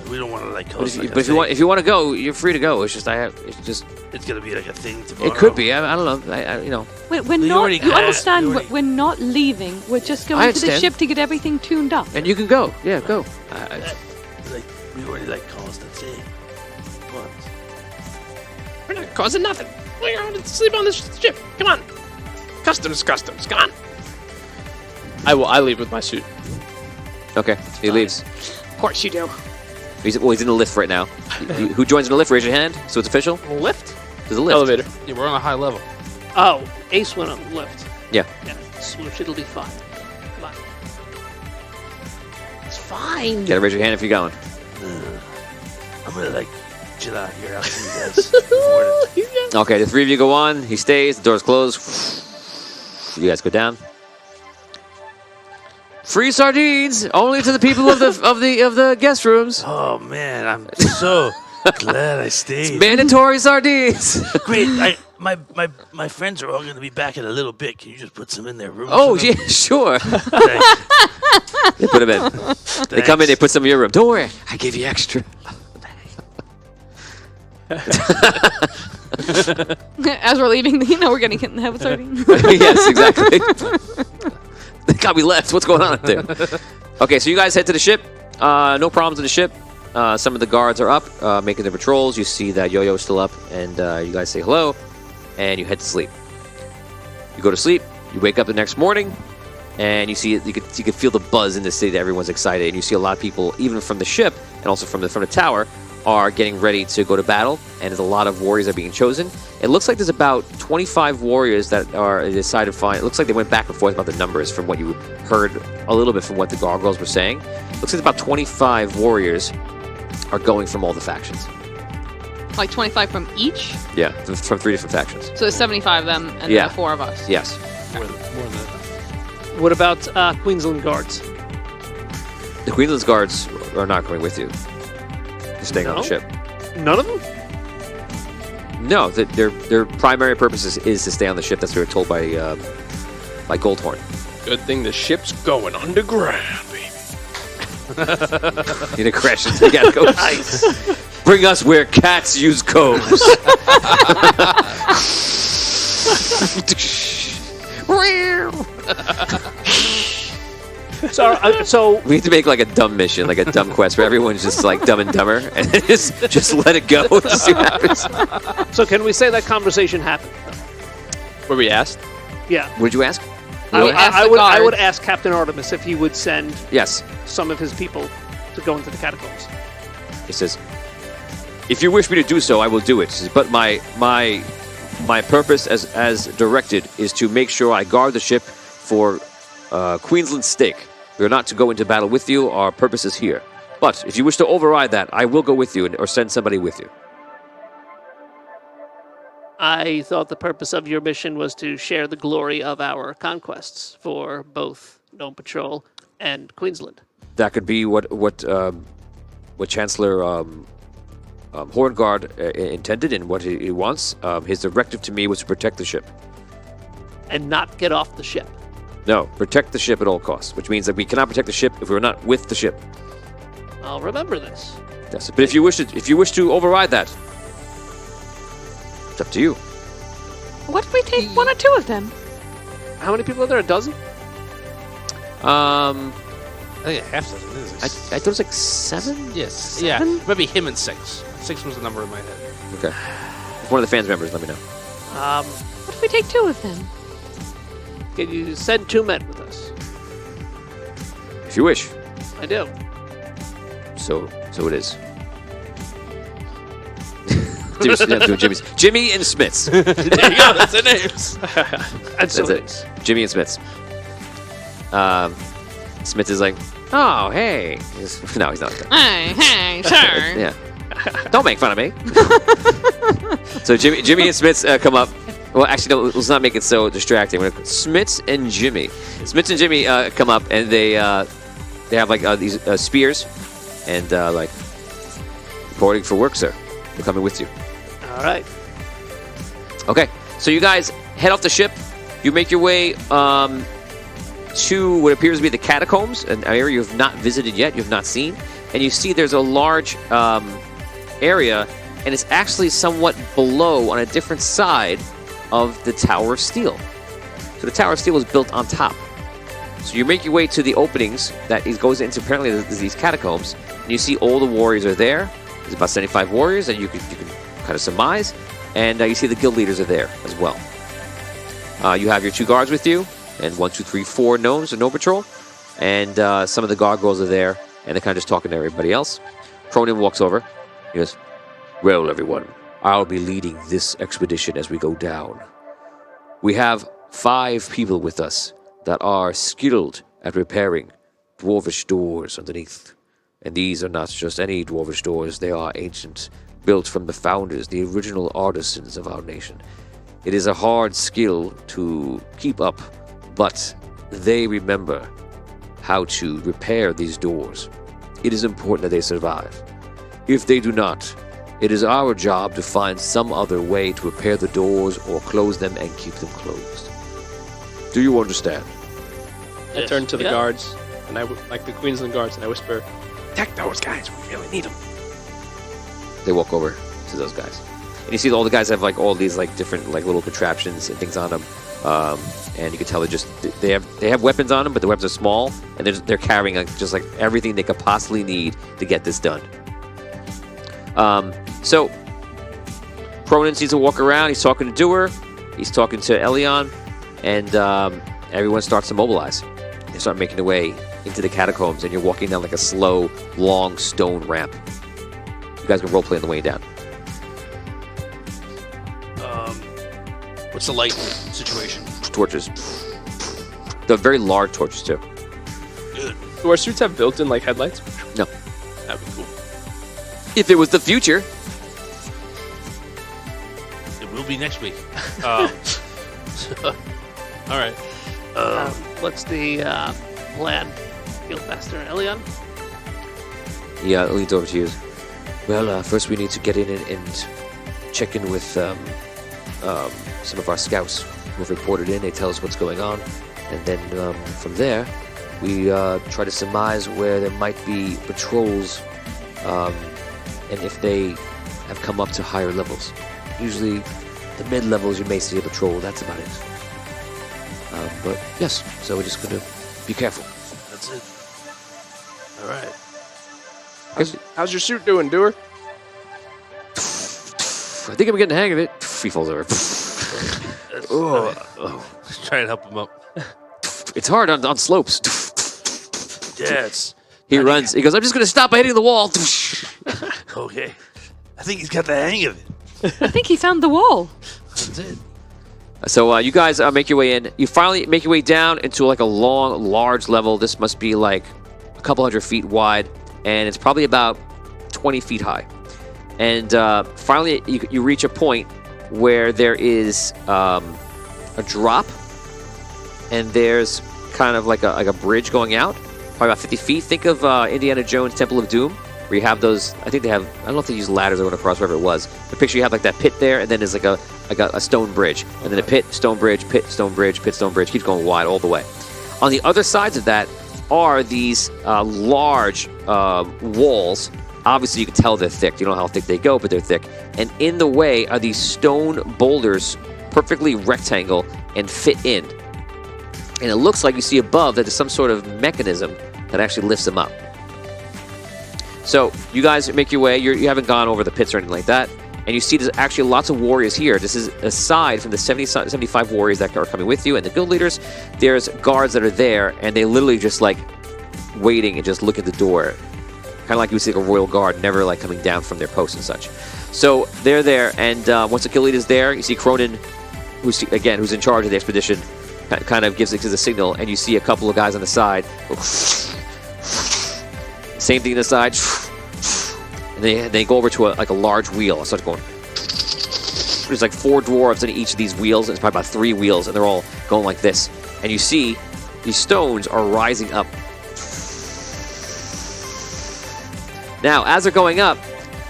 We don't want to like. But Cause like a if you want to go, you're free to go. It's just it's gonna be like a thing tomorrow. it could be. I don't know. You know. We're You not. already You had- understand? you already- We're not leaving. We're just I going to the understand. ship to get everything tuned up. And you can go. Yeah, go. Like we already like caused a thing. What? We're not causing nothing. We're going to sleep on this ship. Come on. Customs. Come on. I leave with my suit. Okay. He leaves. Of course you do. He's in the lift right now. Who joins in the lift? Raise your hand. So it's official. Lift? There's a lift. Elevator. Yeah, we're on a high level. Oh, Ace went on the lift. Yeah. Yeah, swoosh, it'll be fine. Come on. It's fine. You gotta raise your hand if you're going. I'm gonna like chill out here after you guys. Good morning. Okay, the three of you go on. He stays. The doors close. You guys go down. Free sardines only to the people of the guest rooms. Oh man, I'm so glad I stayed. Mandatory sardines. Great. My friends are all gonna be back in a little bit. Can you just put some in their room? Oh yeah, sure. Thanks. They put them in. They come in. They put some in your room. Don't worry, I gave you extra. As we're leaving, we're getting hit in the head with sardines. Yes, exactly. They got me left. What's going on up there? Okay, so you guys head to the ship. No problems with the ship. Some of the guards are up, making their patrols. You see that Yo-Yo's still up, and you guys say hello, and you head to sleep. You go to sleep. You wake up the next morning, and you see you could feel the buzz in the city that everyone's excited, and you see a lot of people, even from the ship and also from the tower, are getting ready to go to battle, and there's a lot of warriors that are being chosen. It looks like there's about 25 warriors that are decided to find. It looks like they went back and forth about the numbers from what you heard a little bit from what the gargoyles were saying. Looks like about 25 warriors are going from all the factions. Like 25 from each? Yeah, from 3 different factions. So there's 75 of them and Yeah. the 4 of us. Yes. More than that. What about Queensland guards? The Queensland's guards are not coming with you. They're staying on the No? ship. None of them? No, their primary purpose is to stay on the ship. That's what they were told by Goldhorn. Good thing the ship's going underground, baby. You know, crash into the cat combs. Nice. Bring us where cats use combs. So We need to make like a dumb mission, like a dumb quest where everyone's just like Dumb and Dumber, and just let it go and see what happens. so can we say that conversation happened? Were we asked? Yeah. What did you ask? asked the I would guards. ask Captain Artemis if he would send Yes. some of his people to go into the catacombs. He says, "If you wish me to do so, I will do it. He says, but my purpose, as directed, is to make sure I guard the ship for Queensland's stake. We are not to go into battle with you. Our purpose is here. But if you wish to override that, I will go with you or send somebody with you." I thought the purpose of your mission was to share the glory of our conquests for both Gnome Patrol and Queensland. That could be what Chancellor Horngard intended and what he wants. His directive to me was to protect the ship. And not get off the ship. No, protect the ship at all costs, which means that we cannot protect the ship if we're not with the ship. I'll remember this. Yes, but if you wish to override that, it's up to you. What if we take 1 or 2 of them? How many people are there? A dozen? I think a half dozen. I thought it was like 7. Yes. Yeah. Maybe him and 6. 6 was the number in my head. Okay. If one of the fans members, let me know. What if we take 2 of them? Can you send 2 men with us? If you wish. I do. So it is. Jimmy's. Jimmy and Smiths. There you go. That's their names. And so That's it. Jimmy and Smiths. Smith is like, oh, hey. No, he's not. Hey, sure. Yeah. Don't make fun of me. So Jimmy and Smiths come up. Well, actually, no, let's not make it so distracting. Smiths and Jimmy. Smiths and Jimmy come up, and they have like these spears, and like reporting for work, sir. We're coming with you. All right. Okay, so you guys head off the ship. You make your way to what appears to be the catacombs, an area you have not visited yet, you have not seen. And you see there's a large area, and it's actually somewhat below on a different side of the Tower of Steel. So the Tower of Steel is built on top. So you make your way to the openings that goes into apparently these catacombs, and you see all the warriors are there. There's about 75 warriors, and you can kind of surmise. And you see the guild leaders are there as well. You have your 2 guards with you, and 1, 2, 3, 4 gnomes, a gnome patrol. And some of the gargoyles are there, and they're kind of just talking to everybody else. Cronin walks over. He goes, well, everyone, I'll be leading this expedition as we go down. We have 5 people with us that are skilled at repairing dwarvish doors underneath. And these are not just any dwarvish doors, they are ancient, built from the founders, the original artisans of our nation. It is a hard skill to keep up, but they remember how to repair these doors. It is important that they survive. If they do not, it is our job to find some other way to repair the doors or close them and keep them closed. Do you understand? I turn to the guards, and like the Queensland guards, and I whisper, "Attack those guys! We really need them." They walk over to those guys, and you see all the guys have like all these like different like little contraptions and things on them, and you can tell they have weapons on them, but the weapons are small, and they're carrying like just like everything they could possibly need to get this done. So Cronin sees to walk around. He's talking to Dewar, he's talking to Elion, and everyone starts to mobilize. They start making their way into the catacombs, and you're walking down like a slow, long stone ramp. You guys can roleplay on the way down. What's the light situation? Torches. They're very large torches, too. Good. Do our suits have built-in like headlights? No. That'd be cool. If it was the future. It will be next week. All right. What's the plan, Guildmaster Elion? He leads over to you. Well, first we need to get in and check in with some of our scouts who have reported in. They tell us what's going on. And then from there, we try to surmise where there might be patrols and if they have come up to higher levels. Usually the mid-levels you may see a patrol, that's about it. But yes, so we're just going to be careful. That's it. All right. How's your suit doing, Dewar? I think I'm getting the hang of it. He falls over. Try and help him up. It's hard on slopes. Yes. He runs. He goes, I'm just going to stop by hitting the wall. Okay. I think he's got the hang of it. I think he found the wall. That's it. So you guys make your way in. You finally make your way down into like a long, large level. This must be like a couple 100 feet wide, and it's probably about 20 feet high. And finally, you reach a point where there is a drop, and there's kind of like a bridge going out, probably about 50 feet. Think of Indiana Jones' Temple of Doom, where you have those. I think they have. I don't know if they use ladders or going across, wherever it was. The picture you have like that pit there, and then there's like a stone bridge, and then a pit, stone bridge, pit, stone bridge, pit, stone bridge, keeps going wide all the way. On the other sides of that are these large walls. Obviously, you can tell they're thick. You don't know how thick they go, but they're thick. And in the way are these stone boulders perfectly rectangle and fit in. And it looks like you see above that there's some sort of mechanism that actually lifts them up. So you guys make your way. You haven't gone over the pits or anything like that. And you see there's actually lots of warriors here. This is aside from the 75 warriors that are coming with you and the guild leaders. There's guards that are there, and they literally just like waiting and just look at the door. Kind of like you would see like a royal guard, never like coming down from their posts and such. So they're there, and once the guild leader's there, you see Cronin, who's in charge of the expedition, kind of gives a signal, and you see a couple of guys on the side. Same thing on the side. And they go over to a large wheel. It starts going. There's like 4 dwarves in each of these wheels. And it's probably about 3 wheels, and they're all going like this. And you see these stones are rising up. Now, as they're going up,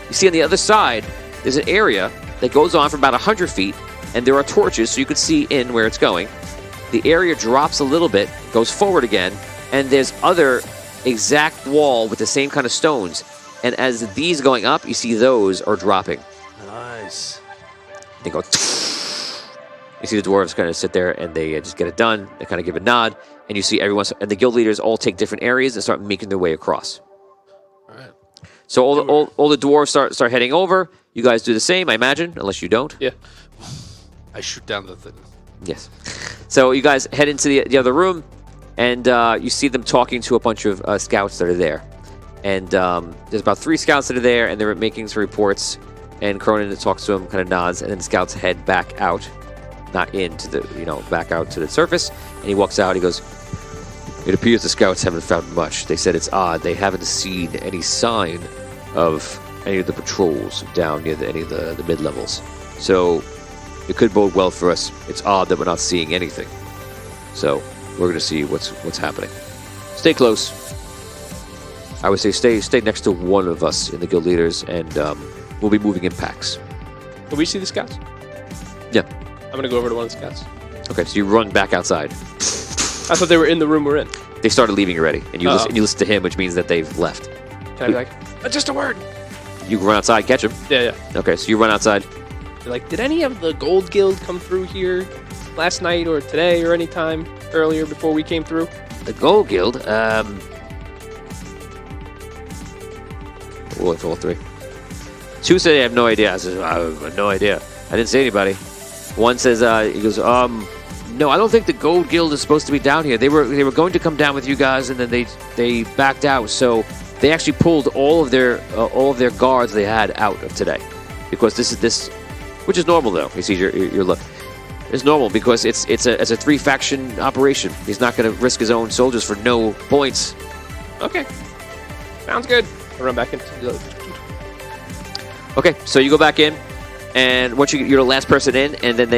you see on the other side, there's an area that goes on for about 100 feet, and there are torches so you can see in where it's going. The area drops a little bit, goes forward again, and there's other exact wall with the same kind of stones. And as these going up, you see those are dropping. Nice. They go. You see the dwarves kind of sit there and they just get it done. They kind of give a nod, and you see everyone and the guild leaders all take different areas and start making their way across. All right. So all the dwarves start heading over. You guys do the same, I imagine, unless you don't. Yeah. I shoot down the thing. Yes. So you guys head into the other room, and you see them talking to a bunch of scouts that are there. And there's about 3 scouts that are there, and they're making some reports. And Cronin talks to them, kind of nods, and then the scouts head back out, not into the, back out to the surface. And he walks out. He goes, "It appears the scouts haven't found much. They said it's odd. They haven't seen any sign of any of the patrols down near any of the mid-levels. So it could bode well for us. It's odd that we're not seeing anything. So we're going to see what's happening. Stay close. I would say stay next to one of us in the guild leaders, and we'll be moving in packs." Can we see the scouts? Yeah. I'm going to go over to one of the scouts. Okay, so you run back outside. I thought they were in the room we're in. They started leaving already, and you listen to him, which means that they've left. Can I be like, just a word? You run outside, catch him. Yeah. Okay, so you run outside. They're like, did any of the Gold Guild come through here last night or today or any time earlier before we came through? The Gold Guild, Well, it's all 3. 2 say they have no idea. I said, I have no idea. I didn't see anybody. One says, he goes, no, I don't think the Gold Guild is supposed to be down here. They were going to come down with you guys, and then they backed out. So they actually pulled all of their guards they had out of today, because this, which is normal though. You see your look. It's normal because it's a 3-faction operation. He's not going to risk his own soldiers for no points. Okay. Sounds good. I run back into the other. Okay, so you go back in, and once you're the last person in, and then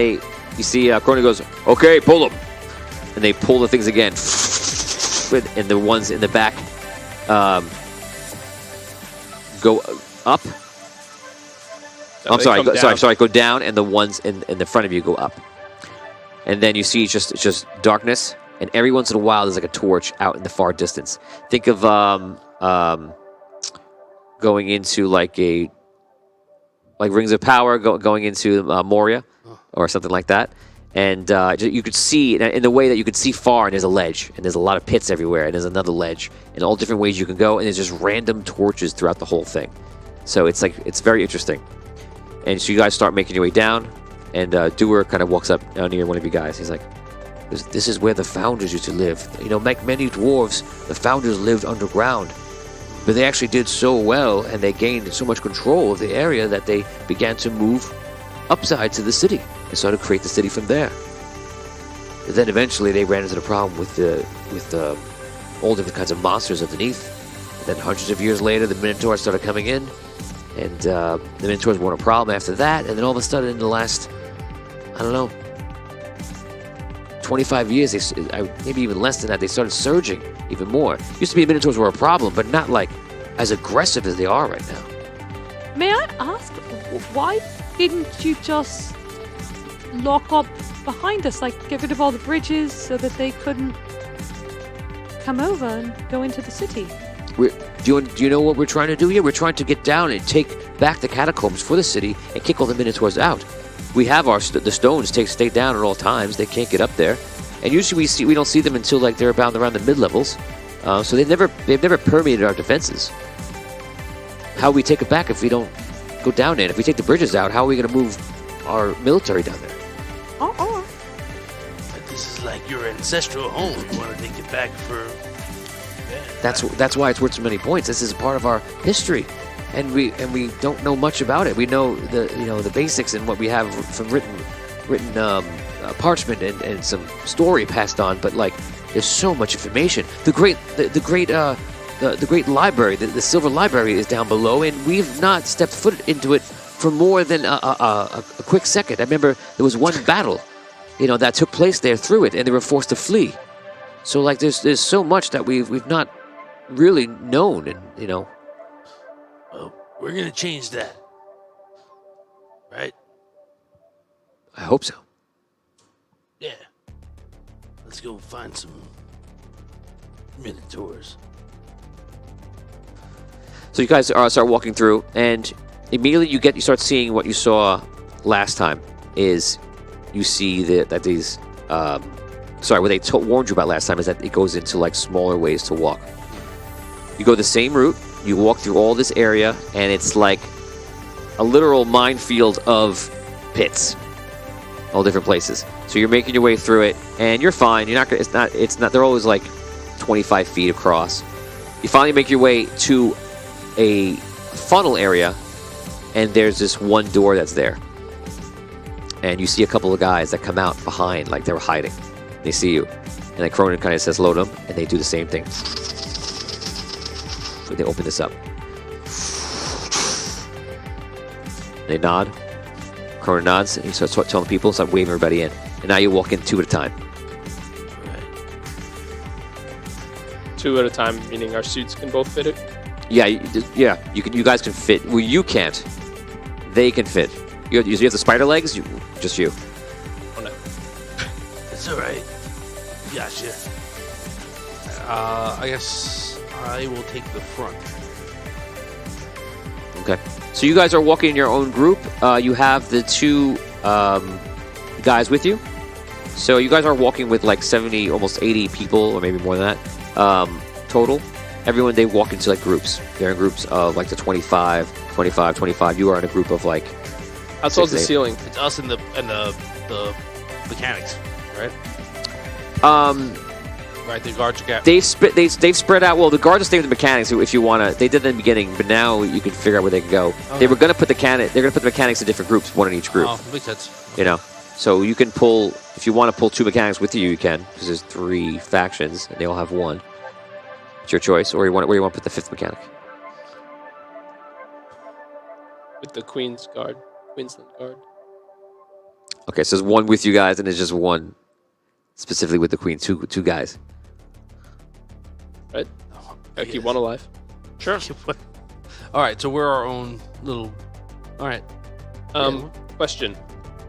you see Cronin goes, "Okay, pull them," and they pull the things again, and the ones in the back go up. Sorry, go down, and the ones in the front of you go up. And then you see it's just darkness, and every once in a while there's like a torch out in the far distance. Think of going into like Rings of Power, going into Moria, or something like that. And you could see, in the way that you could see far, and there's a ledge, and there's a lot of pits everywhere, and there's another ledge, and all different ways you can go, and there's just random torches throughout the whole thing. So it's very interesting. And so you guys start making your way down, and Dewar kind of walks up near one of you guys. He's like, "This is where the founders used to live. Like many dwarves, the founders lived underground. But they actually did so well, and they gained so much control of the area that they began to move upside to the city and started to create the city from there. But then eventually they ran into the problem with all different kinds of monsters underneath. And then hundreds of years later, the Minotaurs started coming in, and the Minotaurs weren't a problem after that. And then all of a sudden, in the last, 25 years, maybe even less than that, they started surging even more. Used to be the Minotaurs were a problem, but not like as aggressive as they are right now." May I ask, why didn't you just lock up behind us, like get rid of all the bridges so that they couldn't come over and go into the city? Do you know what we're trying to do here? We're trying to get down and take back the catacombs for the city and kick all the Minotaurs out. we have the stones stay down at all times. They can't get up there, and usually we don't see them until like they're about around the mid levels. So they've never permeated our defenses. How we take it back if we don't go down there? If we take the bridges out, how are we going to move our military down there? But this is like your ancestral home. You want to take it back for... That's why it's worth so many points. This is part of our history, and we don't know much about it. We know the basics and what we have from written parchment and some story passed on. But like, there's so much information. The great library, the Silver Library, is down below, and we've not stepped foot into it for more than a quick second. I remember there was one battle, that took place there through it, and they were forced to flee. So like, there's so much that we've not really known, and Well, we're gonna change that, right? I hope so. Yeah. Let's go find some minotaurs. So you guys start walking through, and immediately you start seeing what you saw last time. Is you see that these what they warned you about last time is that it goes into like smaller ways to walk. You go the same route. You walk through all this area, and it's like a literal minefield of pits, all different places. So you're making your way through it, and you're fine. You're not. It's not. They're always like 25 feet across. You finally make your way to a funnel area, and there's this one door that's there. And you see a couple of guys that come out behind, like they were hiding. They see you, and then Cronin kind of says hello to them, and they do the same thing. They open this up. They nod. Cronin nods, and he starts telling people, start waving everybody in. And now you walk in 2 at a time. Right. 2 at a time, meaning our suits can both fit it? Yeah. You guys can fit. Well, you can't. They can fit. You have the spider legs. Just you. Oh no. It's all right. Gotcha. I guess I will take the front. Okay. So you guys are walking in your own group. You have the 2 guys with you. So you guys are walking with like 70, almost 80 people, or maybe more than that, total. Everyone, they walk into like groups. They're in groups of like the 25. You are in a group of like... How tall's the ceiling? It's us and the mechanics, right? Right, the guards are They've spread out. Well, the guards will stay with the mechanics if you want to. They did in the beginning, but now you can figure out where they can go. Okay. They were going to put They're going to put the mechanics in different groups, one in each group. Oh, makes sense. So you can pull, if you want to pull 2 mechanics with you, you can, because there's 3 factions and they all have 1. It's your choice, or where you want to put the 5th mechanic. With the Queensland Guard. Okay, so there's 1 with you guys, and there's just 1 specifically with the queen. Two guys. Right? Gotta keep one alive. Sure. All right, so we're our own little... All right. Question.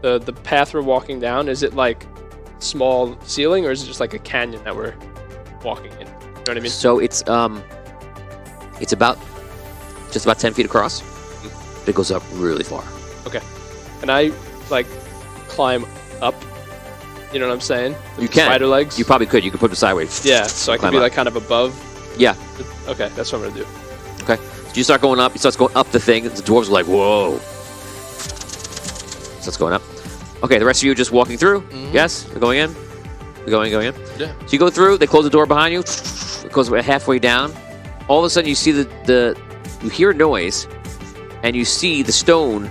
The path we're walking down, is it like small ceiling, or is it just like a canyon that we're walking in? You know what I mean? So it's about just about 10 feet across. It goes up really far. Okay. Can I like climb up? You know what I'm saying? With You the can. Spider legs. You probably could. You could put them sideways. Yeah. So I can Climb be up. like kind of above. Yeah. Okay, that's what I'm gonna do. Okay. So you start going up. You start going up the thing. The dwarves are like, whoa. So it's going up. Okay, the rest of you are just walking through. Mhm. Yes? They're going in? They're going in? Yeah. So you go through. They close the door behind you. It goes halfway down. All of a sudden, you see you hear a noise, and you see the stone.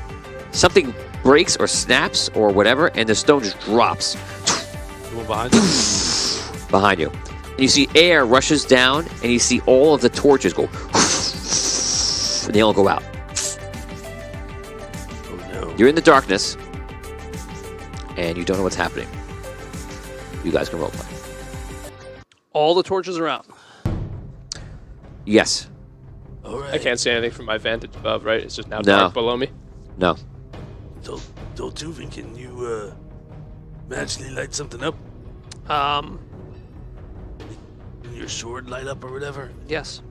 Something breaks or snaps or whatever, and the stone just drops The one behind you? behind you. And you see air rushes down, and you see all of the torches go, and they all go out. Oh, no. You're in the darkness, and you don't know what's happening. You guys can roleplay. All the torches are out. Yes. All right. I can't see anything from my vantage above, right? It's just now No. dark below me. No. Doltuven, can you magically light something up? Um. Can your sword light up or whatever? Yes.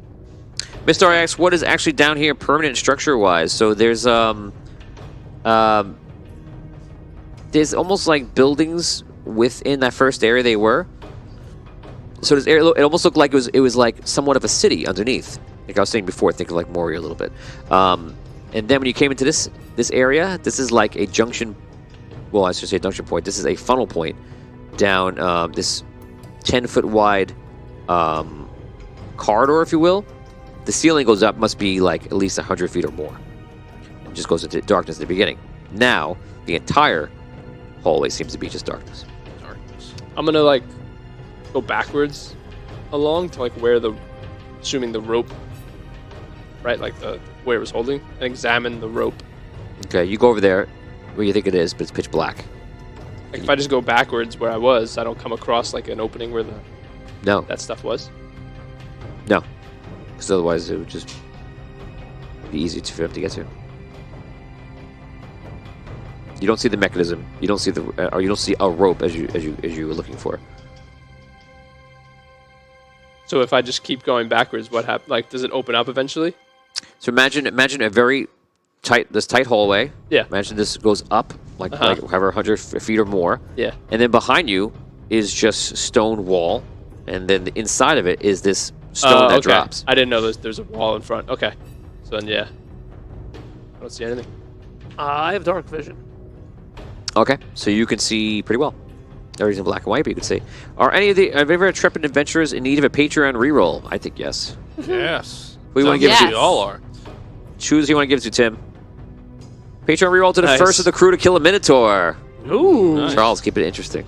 Mr. RX, what is actually down here permanent structure-wise? So there's there's almost like buildings within that first area they were. So it almost looked like it was like somewhat of a city underneath. Like I was saying before, think of like Moria a little bit. And then when you came into this area, this is like a junction. Well, I should say junction point. This is a funnel point down this 10-foot wide corridor, if you will. The ceiling goes up, must be like at least 100 feet or more. It just goes into darkness at the beginning. Now, the entire hallway seems to be just darkness. I'm gonna like go backwards along to like where assuming the rope, right, like where it was holding, and examine the rope. Okay, you go over there where you think it is, but it's pitch black. Like if I just go backwards where I was, I don't come across like an opening where No, that stuff was. no, because otherwise it would just be easy for him to get to. You don't see the mechanism. You don't see or you don't see a rope as you were looking for. So if I just keep going backwards, what happens? Like, does it open up eventually? So imagine a very tight hallway. Yeah. Imagine this goes up like however 100 feet or more. Yeah. And then behind you is just stone wall, and then the inside of it is this stone that okay. drops. I didn't know there's a wall in front. Okay. So then, yeah. I don't see anything. I have dark vision. Okay, so you can see pretty well. Everything's in black and white, but you can see. Have you ever intrepid adventurers in need of a Patreon reroll? I think yes. Yes. Who you want to give it Yes. to? We all are. Choose who you want to give it to, Tim. Patreon reroll to the Nice. first of the crew to kill a Minotaur. Ooh. Nice. Charles, keep it interesting.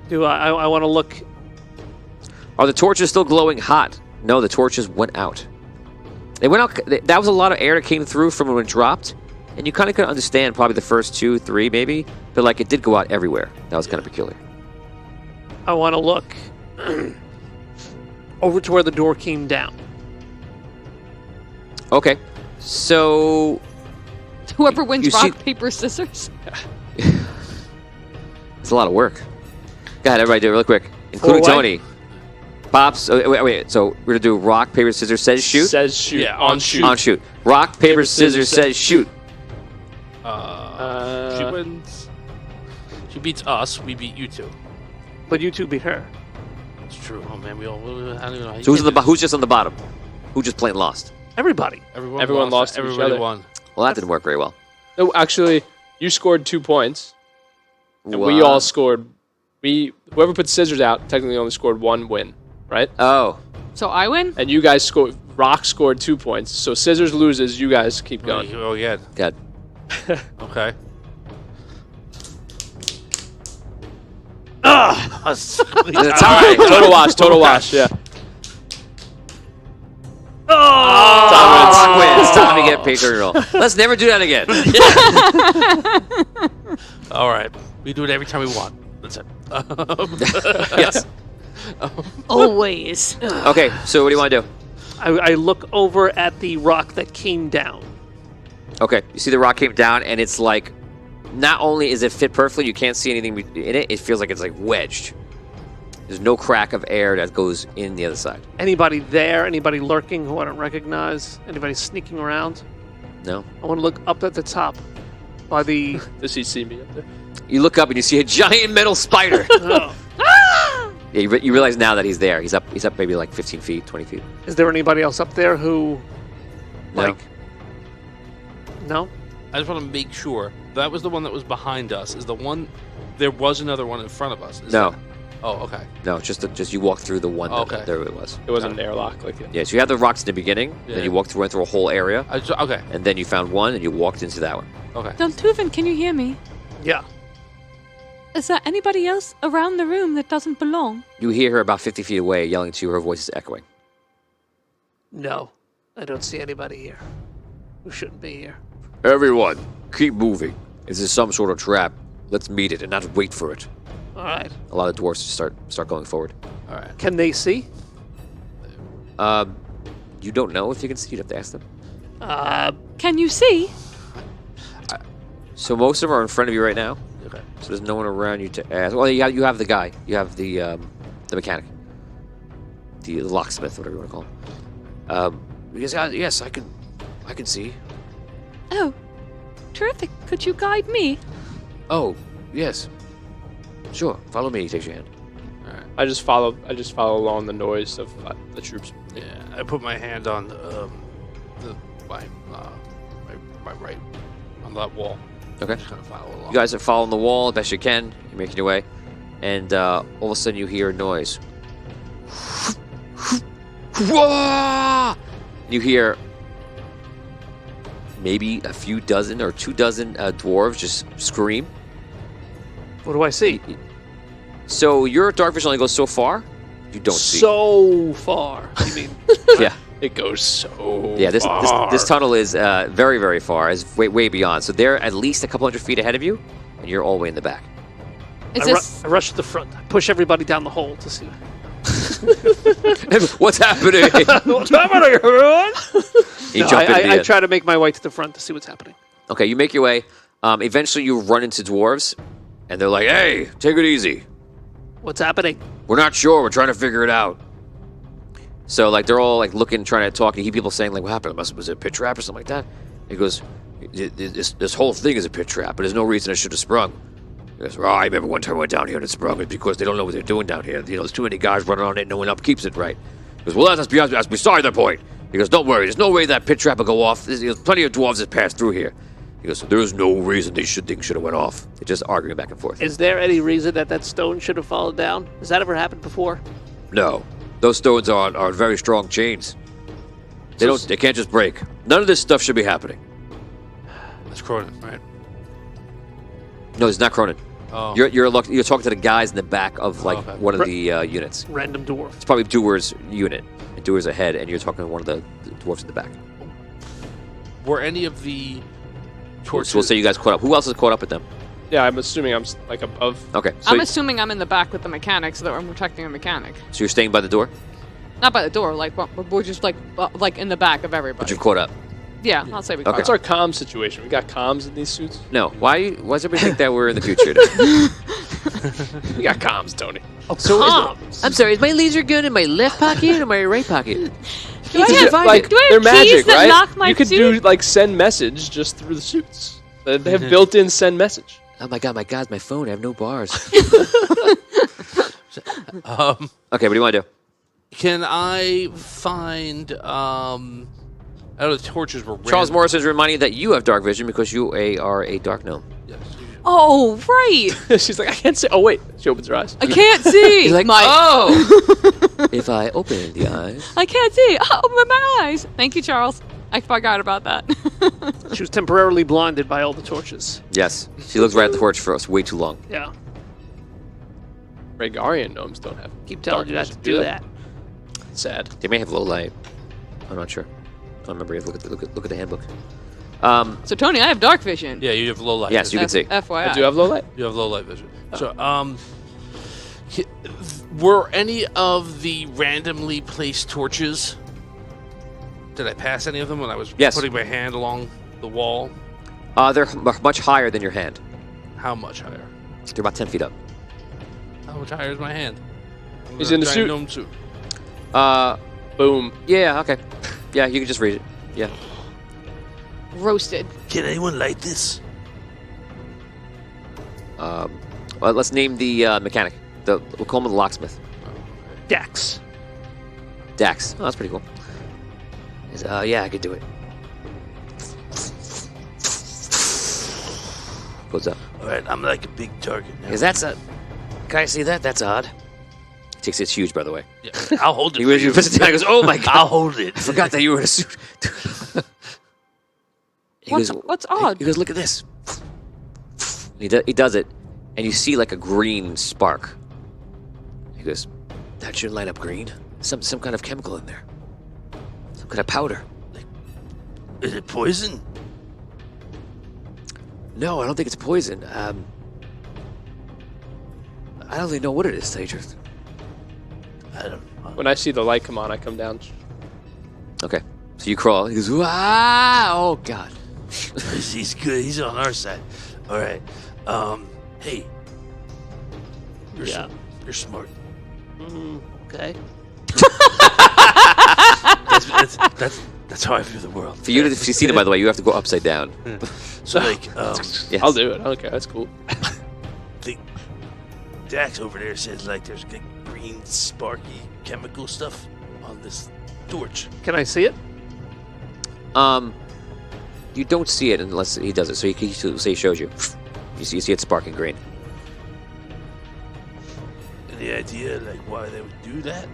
Do I want to look? Are the torches still glowing hot? No, the torches went out. They went out. That was a lot of air that came through from when it dropped. And you kind of could understand probably the first 2, 3 maybe. But like it did go out everywhere. That was kind of peculiar. I want to look over to where the door came down. Okay. So Whoever wins You see- rock, paper, scissors. it's a lot of work. Go ahead, everybody do it real quick. Including Four-way? Tony. Pops. Wait. So we're going to do rock, paper, scissors, says shoot? Says shoot. Yeah, on shoot. On shoot. Rock, paper, scissors, says shoot. She wins. She beats us. We beat you two. But you two beat her. It's true. Oh man, we all. I don't know. So who's just on the bottom? Who just plain lost? Everybody. Everyone lost to each Everybody other. won. Well, that didn't work very well. No, actually, you scored 2 points, and we all scored. Whoever put scissors out technically only scored 1 win, right? Oh. So I win? And you guys scored. Rock scored 2 points, so scissors loses. You guys keep going. Oh yeah. God. Okay. That's all right. Total wash. Total wash. Yeah. Rock wins. Time to get Patreon roll. Let's never do that again. All right. We do it every time we want. That's it. Yes. Always. Okay, so what do you want to do? I look over at the rock that came down. Okay, you see the rock came down, and it's like, not only is it fit perfectly, you can't see anything in it, it feels like it's like wedged. There's no crack of air that goes in the other side. Anybody there? Anybody lurking who I don't recognize? Anybody sneaking around? No? I want to look up at the top by the. Does he see me up there? You look up and you see a giant metal spider. Oh. Yeah, you realize now that he's there. He's up maybe like 15 feet, 20 feet. Is there anybody else up there who, No. like, no? I just want to make sure that was the one that was behind us. Is the one? There was another one in front of us. Is No. that- oh, okay. No, just you walk through the one that Okay. there it was. It wasn't an airlock like it. Yeah, so you had the rocks in the beginning, Yeah. then you went through a whole area, Okay. and then you found one, and you walked into that one. Okay. Deltuven, can you hear me? Yeah. Is there anybody else around the room that doesn't belong? You hear her about 50 feet away yelling to you, her voice is echoing. No, I don't see anybody here who shouldn't be here. Everyone, keep moving. This is some sort of trap. Let's meet it and not wait for it. All right. A lot of dwarves start going forward. All right. Can they see? You don't know if you can see. You'd have to ask them. Can you see? So most of them are in front of you right now. Okay. So there's no one around you to ask. Well, you have the guy. You have the mechanic, the locksmith, whatever you want to call him. Yes, I can see. Oh, terrific. Could you guide me? Oh, yes. Sure. Follow me. He takes your hand. I just follow along the noise of the troops. Yeah, I put my hand on my right on that wall. Okay. Just kind of follow along. You guys are following the wall best you can. You're making your way. And all of a sudden you hear a noise. You hear maybe a few dozen or 2 dozen dwarves just scream. What do I see? So your dark vision only goes so far. You don't see. So far. You mean? Yeah. It goes so Yeah, this far. tunnel is very, very far. It's way beyond. So they're at least a couple hundred feet ahead of you, and you're all the way in the back. Is I this? rush to the front. I push everybody down the hole to see. What's happening? What's happening, everyone? You No, jump into I the- try to make my way to the front to see what's happening. Okay, you make your way. Eventually, you run into dwarves, and they're like, "Hey, take it easy. What's happening? We're not sure. We're trying to figure it out." So, like, they're all like looking, trying to talk. And you hear people saying, "Like, what happened? Was it a pit trap or something like that?" He goes, "This whole thing is a pit trap, but there's no reason it should have sprung." He goes, "Well, I remember one time I went down here and it sprung. It's because they don't know what they're doing down here. You know, there's too many guys running on it, and no one up keeps it right." He goes, "Well, that's beside the point." He goes, "Don't worry. There's no way that pit trap will go off. There's plenty of dwarves that pass through here." He goes, "There's no reason things should have went off." They're just arguing back and forth. Is there any reason that stone should have fallen down? Has that ever happened before? No, those stones are very strong chains. They can't just break. None of this stuff should be happening. That's Cronin, right? No, it's not Cronin. Oh. You're talking to the guys in the back of like okay. one of the units. Random dwarf. It's probably Doer's unit. And Doer's ahead, and you're talking to one of the dwarves in the back. Were any of the torches? So we'll say you guys caught up. Who else is caught up with them? Yeah, I'm assuming I'm like above. Okay, so, I'm assuming I'm in the back with the mechanic, so that I'm protecting a mechanic. so you're staying by the door, Not by the door, like we're just like in the back of but everybody. you've caught up. Yeah, I'll say we. Okay. caught What's up. our comm situation? We got comms in these suits. No, why does everybody think that we're in the future? We got comms, Tony. Oh, comms. I'm sorry, is my laser gun in my left pocket or my right pocket? Do I have, Like do I they're have keys magic, that right? lock my You could suit? do like send message just through the suits. They have built-in send message. Oh my god, my phone. I have no bars. Um, Okay, what do you want to do? can I find I know the torches were Charles random. Morris is reminding you that you have dark vision because you are a dark gnome. Yes. Oh right, She's like, I can't say. Oh wait, she opens her eyes. I can't see. He's like, my, oh! If I open the eyes. I can't see. Oh, open my eyes. Thank you, Charles. I forgot about that. She was temporarily blinded by all the torches. Yes. She looks right at the torch for us way too long. Yeah. Rhaegarian gnomes don't have. Keep telling dark you not to vision, do that. Sad. They may have low light. I'm not sure. I don't remember. You have to look at the handbook. So Tony, I have dark vision. Yeah, you have low light. Yes, you vision. can see. FYI. I do have low light. You have low light vision. So, were any of the randomly placed torches? Did I pass any of them when I was Yes. putting my hand along the wall? They're much higher than your hand. How much higher? They're about 10 feet up. How much higher is my hand? He's in the Giant suit. gnome suit. Boom. Yeah, okay. Yeah, you can just read it. Yeah. Roasted. Can anyone light this? Well, let's name the mechanic. We'll call him the locksmith. Dex. Dax. Oh, that's pretty cool. He's, yeah, I could do it. Goes up. All right, I'm like a big target now. Because that's a... Can I see that? That's odd. It's huge, by the way. Yeah, I'll hold it. He for you. puts it down. He goes, "Oh my god! I'll hold it. I forgot that you were in a suit." What's odd? He goes, "Look at this." He does it, and you see like a green spark. He goes, "That should light up green. Some kind of chemical in there. Some kind of powder." Is it poison? No, I don't think it's poison. I don't really know what it is, to tell you the truth. I don't know. When I see the light come on, I come down. Okay, so you crawl. He goes, "Wow! Oh god!" He's good. He's on our side. All right. Hey. Yeah. You're smart. Okay. That's how I view the world. For you to see them, by the way, you have to go upside down. So like, Yes. I'll do it. I don't care. That's cool. the Dax over there says like there's like green sparky chemical stuff on this torch. Can I see it? You don't see it unless he does it. So he shows you. You see it sparking green. Any idea like why they would do that?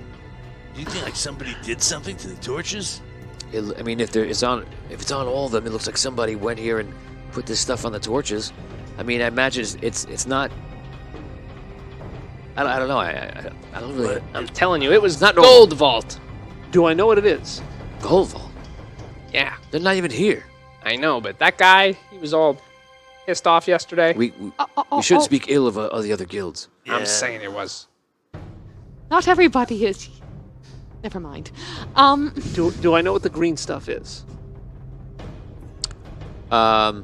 Do you think like somebody did something to the torches? I mean, if it's on all of them, it looks like somebody went here and put this stuff on the torches. I mean, I imagine it's not. I don't know. I don't really. I'm telling you, it was Not not normal. Gold Vault. Do I know what it is? Gold Vault. Yeah, They're not even here. I know, but that guy, he was all pissed off yesterday. We shouldn't speak ill of the other guilds. I'm saying it was. Not everybody is. Never mind. Do I know what the green stuff is? Roll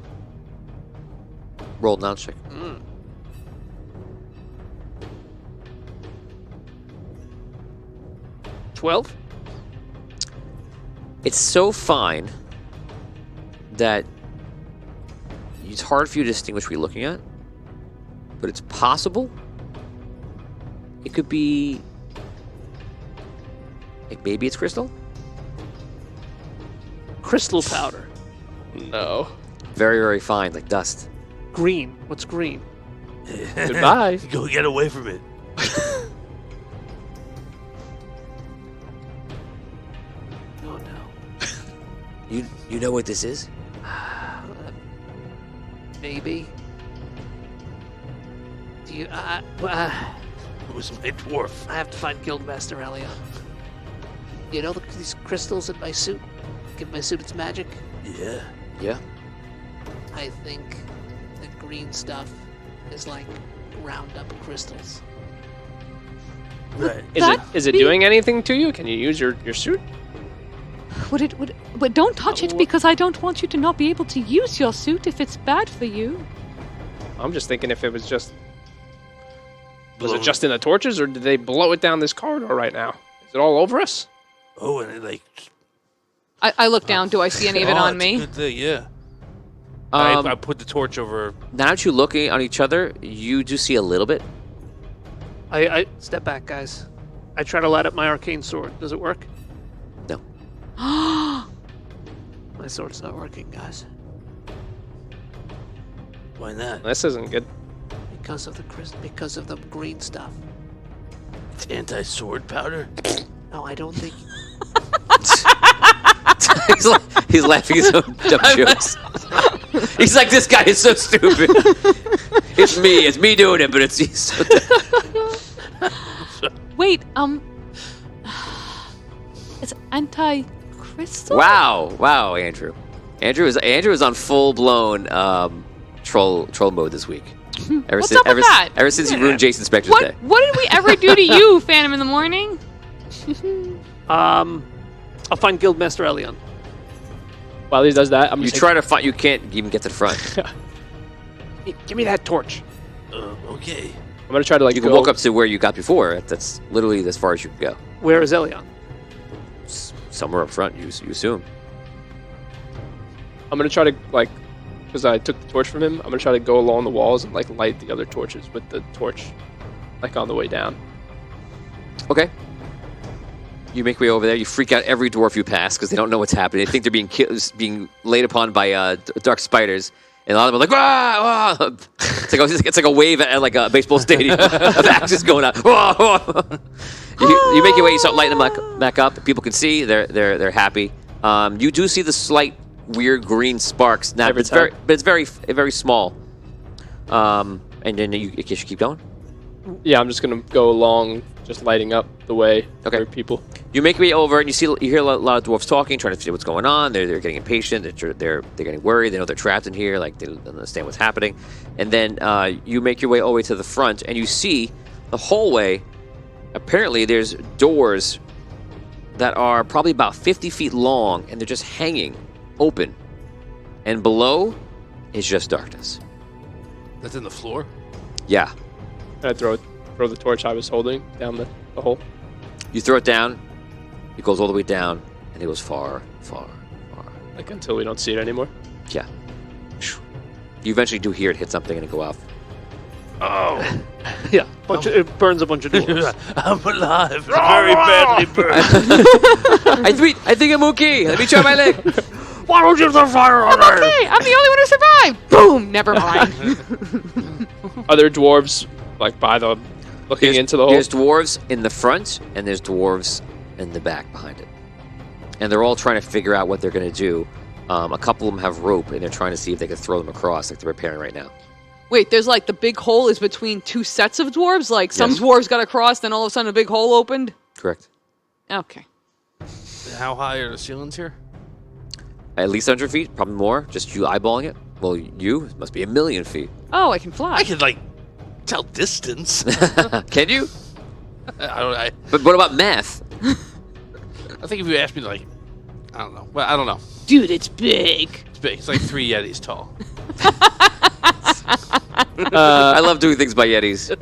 down check. 12? It's so fine that it's hard for you to distinguish what you're looking at, but it's possible. It could be. Like maybe it's crystal. Crystal powder. No. Very, very fine, like dust. Green. What's green? Goodbye. Go get away from it. Oh no. You know what this is? Maybe. Do you? It was my dwarf. I have to find Guildmaster Elion. You know these crystals in my suit? Give my suit its magic? Yeah. Yeah. I think the green stuff is like ground up crystals. Right. Is it doing anything to you? Can you use your suit? But don't touch it because I don't want you to not be able to use your suit if it's bad for you. I'm just thinking if it was just. Was Blow it just in the torches, or did they blow it down this corridor right now? Is it all over us? Oh, and it like. I look down. Do I see any of it Oh, on it's a me? good thing, yeah. Um, I put the torch over. Now that you're looking on each other, you do see a little bit. I step back, guys. I try to light up my arcane sword. Does it work? No. My sword's not working, guys. Why not? This isn't good. Because of the green stuff. It's anti-sword powder. No, I don't think. He's laughing his own dumb jokes. He's like, this guy is so stupid. It's me doing it, but it's he's so Wait, it's anti-crystal? Wow, Andrew. Andrew is on full blown troll mode this week. What's up with that? Ever since he ruined Jason Spector's What day. did we ever do to you, Phantom in the Morning? I'll find Guildmaster Elion. While he does that, I'm You just try to find. You can't even get to the front. give me that torch. Okay. I'm gonna try to You can walk up to where you got before. That's literally as far as you can go. Where is Elion? Somewhere up front, you assume. I'm gonna try to because I took the torch from him. I'm gonna try to go along the walls and light the other torches with the torch, on the way down. Okay. You make your way over there. You freak out every dwarf you pass because they don't know what's happening. They think they're being laid upon by dark spiders, and a lot of them are like, "Wah, wah." It's like a wave at like a baseball stadium of axes going out. Wah, wah. You make your way. You start lighting them back up. People can see. They're happy. You do see the slight weird green sparks now, but it's very small. And then you guess you keep going. Yeah, I'm just gonna go along, just lighting up the way Okay. for people. You make your way over, and you hear a lot of dwarves talking, trying to see what's going on. They're getting impatient. They're getting worried. They know they're trapped in here. Like they don't understand what's happening. And then you make your way all the way to the front, and you see the hallway. Apparently, there's doors that are probably about 50 feet long, and they're just hanging open. And below is just darkness. That's in the floor. Yeah. And I throw the torch I was holding down the hole. You throw it down. It goes all the way down, and it goes far, far, far. Until we don't see it anymore. Yeah. You eventually do hear it hit something and it go off. Oh, Yeah, it burns a bunch of doors. I'm alive. Very badly burned. I think I'm okay. Let me try my leg. Why don't you set fire on I'm okay. I'm the only one who survived. Boom. Never mind. Are there dwarves like by the looking into the hole? There's dwarves in the front and there's dwarves in the back behind it. And they're all trying to figure out what they're going to do. A couple of them have rope and they're trying to see if they can throw them across like they're repairing right now. Wait, there's like the big hole is between two sets of dwarves? Like some Yes. dwarves got across, then all of a sudden a big hole opened? Correct. Okay. How high are the ceilings here? At least 100 feet, probably more. Just you eyeballing it. Well, it must be 1,000,000 feet. Oh, I can fly. I can like tell distance. Can you? I But what about math? think if you asked me like, I don't know. Well, I don't know. Dude, it's big. It's big. It's like 3 Yetis tall. I love doing things by Yetis.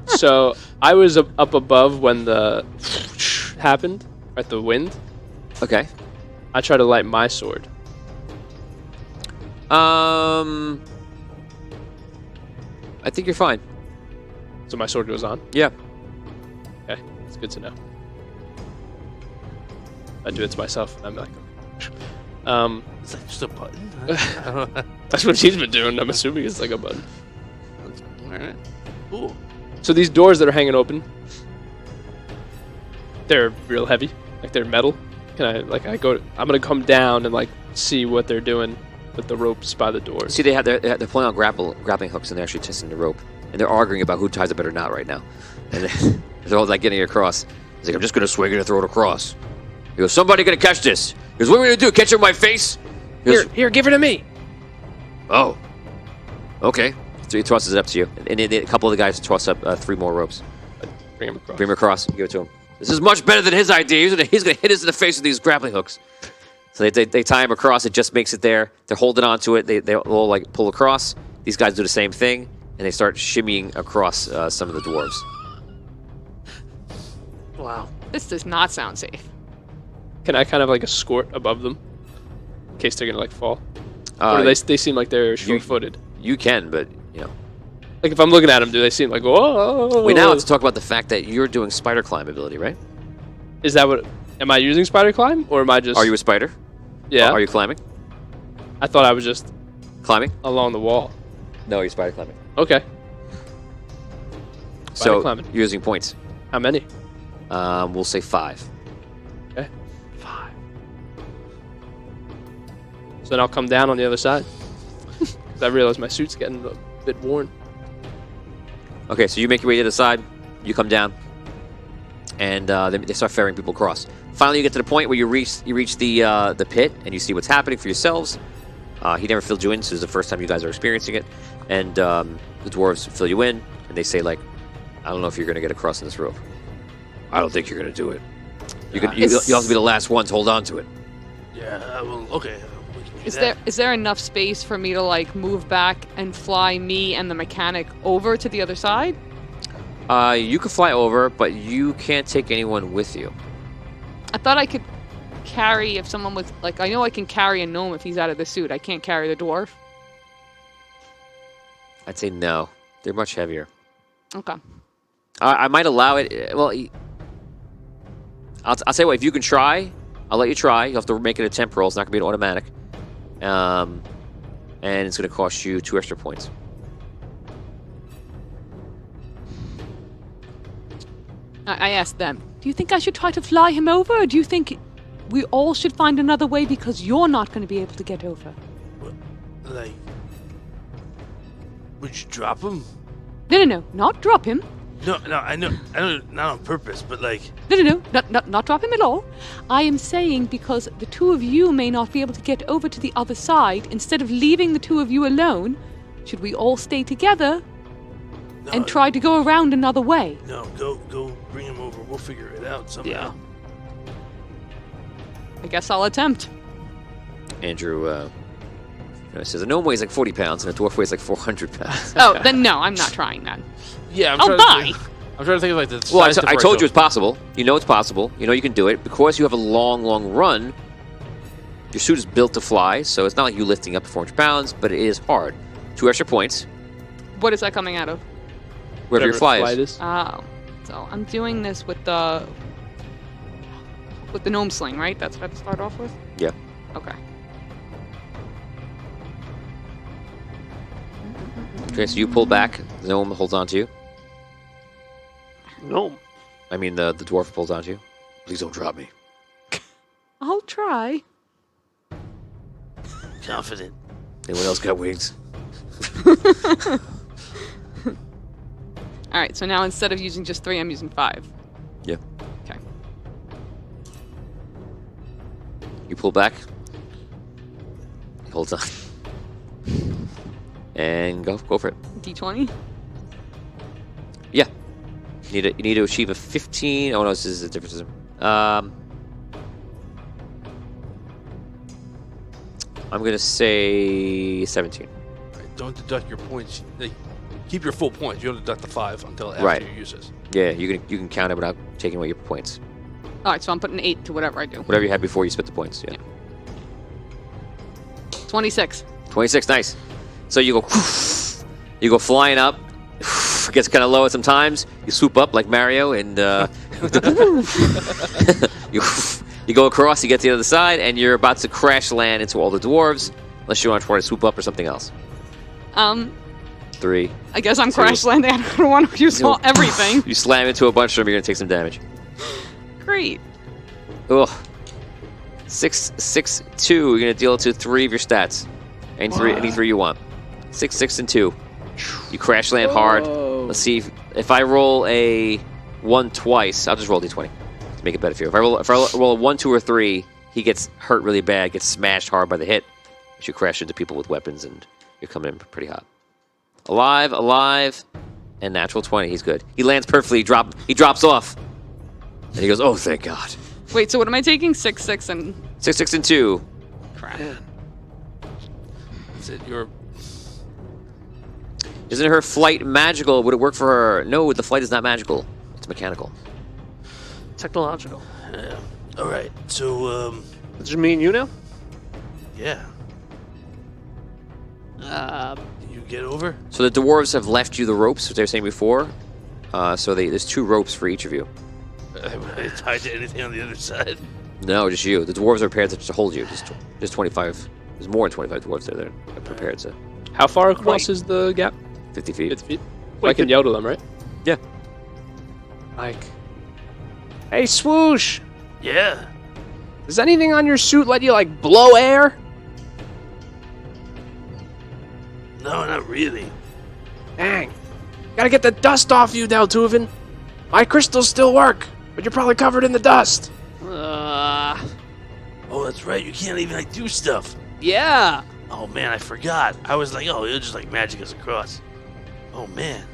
So I was up above when the happened, right? The wind. Okay. I try to light my sword. I think you're fine. So my sword goes on. Yeah. Okay, it's good to know. I do it to myself. I'm like, It's like just a button. that's what she's been doing. I'm assuming it's like a button. All right. Cool. So these doors that are hanging open, they're real heavy. Like they're metal. Can I I'm gonna come down and like see what they're doing with the ropes by the doors. See, they're pulling out grappling hooks and they're actually testing the rope. And they're arguing about who ties it better knot right now. And they're all like getting it across. He's like, I'm just going to swing it and throw it across. He goes, somebody going to catch this. He goes, what are we going to do? Catch it in my face? He goes, Here, give it to me. oh. Okay. So he tosses it up to you. And a couple of the guys toss up 3 more ropes. Bring him across. Bring him across. Give it to him. This is much better than his idea. He's going to hit us in the face with these grappling hooks. So they tie him across. It just makes it there. They're holding on to it. They all like pull across. These guys do the same thing. And they start shimmying across some of the dwarves. Wow. This does not sound safe. Can I kind of like escort above them in case they're gonna like fall? Or do they seem like they're short-footed? You can, but you know. Like if I'm looking at them, do they seem like whoa? We now have to talk about the fact that you're doing spider climb ability, right? Is that what? Am I using spider climb or am I just? Are you a spider? Yeah. Are you climbing? I thought I was just Climbing? along the wall. No, you're spider climbing. Okay. So climbing. you're using points. How many? We'll say 5. Okay. 5. So then I'll come down on the other side. 'Cause I realize my suit's getting a bit worn. Okay, so you make your way to the side. You come down, and they start ferrying people across. Finally, you get to the point where you reach the pit, and you see what's happening for yourselves. He never filled you in, so this is the first time you guys are experiencing it. And the dwarves fill you in, and they say, like, I don't know if you're going to get across in this rope. I don't think you're going to do it. You'll have to be the last one to hold on to it. Yeah. Well. Okay. We can do that. Is there enough space for me to like move back and fly me and the mechanic over to the other side? You can fly over, but you can't take anyone with you. I thought I could carry if someone was like I know I can carry a gnome if he's out of the suit. I can't carry the dwarf. I'd say no. They're much heavier. Okay. I might allow it. Well, I'll tell you what. If you can try, I'll let you try. You'll have to make it a temp roll. It's not going to be an automatic. And it's going to cost you 2 extra points. I asked them. Do you think I should try to fly him over, or do you think we all should find another way because you're not going to be able to get over? Like, would you drop him? No, not drop him. No, I know, not on purpose, but like. No, not drop him at all. I am saying because the 2 of you may not be able to get over to the other side. Instead of leaving the 2 of you alone, should we all stay together and try to go around another way? No, go, bring him over. We'll figure it out somehow. Yeah. I guess I'll attempt. Andrew says a gnome weighs like 40 pounds and a dwarf weighs like 400 pounds. Oh, then no, I'm not trying that. Yeah, I'll die. I'm trying to think of like the. Well, size I told you differential. it's possible. You know it's possible. You know you can do it. Because you have a long, long run, Your suit is built to fly, so it's not like you lifting up to 400 pounds, but it is hard. 2 extra points. What is that coming out of? Wherever your fly is. Oh. So I'm doing this with the gnome sling, right? That's what I have to start off with? Yeah. Okay. Okay, so you pull back. The gnome holds on to you. Gnome. I mean, the dwarf pulls on to you. Please don't drop me. I'll try. Confident. Anyone else got wings? All right, so now instead of using just 3, I'm using 5. Yeah. Okay. You pull back. He holds on. And go for it. D20? Yeah. You need to achieve a 15. Oh no, this is a different system. I'm gonna say 17. Right, don't deduct your points. Like, keep your full points. You don't deduct the 5 until after Right. you use this. Yeah, you can count it without taking away your points. All right, so I'm putting 8 to whatever I do. Whatever you had before you split the points. Yeah. 26. 26, nice. So you go flying up. Gets kind of low at some times. You swoop up like Mario, and you go across. You get to the other side, and you're about to crash land into all the dwarves. Unless you want to try to swoop up or something else. 3. I guess I'm 2. crash landing. I don't want to use all everything. You slam into a bunch of them. You're gonna take some damage. Great. Ugh. 6, 6, 2. You're gonna deal to 3 of your stats. Any 3 you want. 6, 6, and 2. You crash land hard. Let's see if I roll a 1 twice. I'll just roll d20 to make it better for you. If I roll a 1, 2, or 3, he gets hurt really bad, gets smashed hard by the hit. You crash into people with weapons, and you're coming in pretty hot. Alive, and natural 20. He's good. He lands perfectly. He drops off, and he goes, "Oh, thank God." Wait, so what am I taking? 6, 6, and 6, 6, and 2. crap. Is it your? Isn't her flight magical? Would it work for her? No, the flight is not magical. It's mechanical. Technological. Yeah. All right. So Does it mean you now? yeah. Can you get over? So the dwarves have left you the ropes, which they were saying before. So there's 2 ropes for each of you. Am I tied to anything on the other side? No, just you. The dwarves are prepared to hold you. Just 25. There's more than 25 dwarves there that are prepared to. How far across is the gap? 50 feet. 50 feet. Wait, I can yell to them, right? Yeah. Like, hey, swoosh! Yeah. Does anything on your suit let you like blow air? No, not really. Dang. Gotta get the dust off you, Deltuven. My crystals still work, but you're probably covered in the dust. Oh, that's right. You can't even like do stuff. Yeah. Oh man, I forgot. I was like, oh, it'll just like magic us across. Oh man.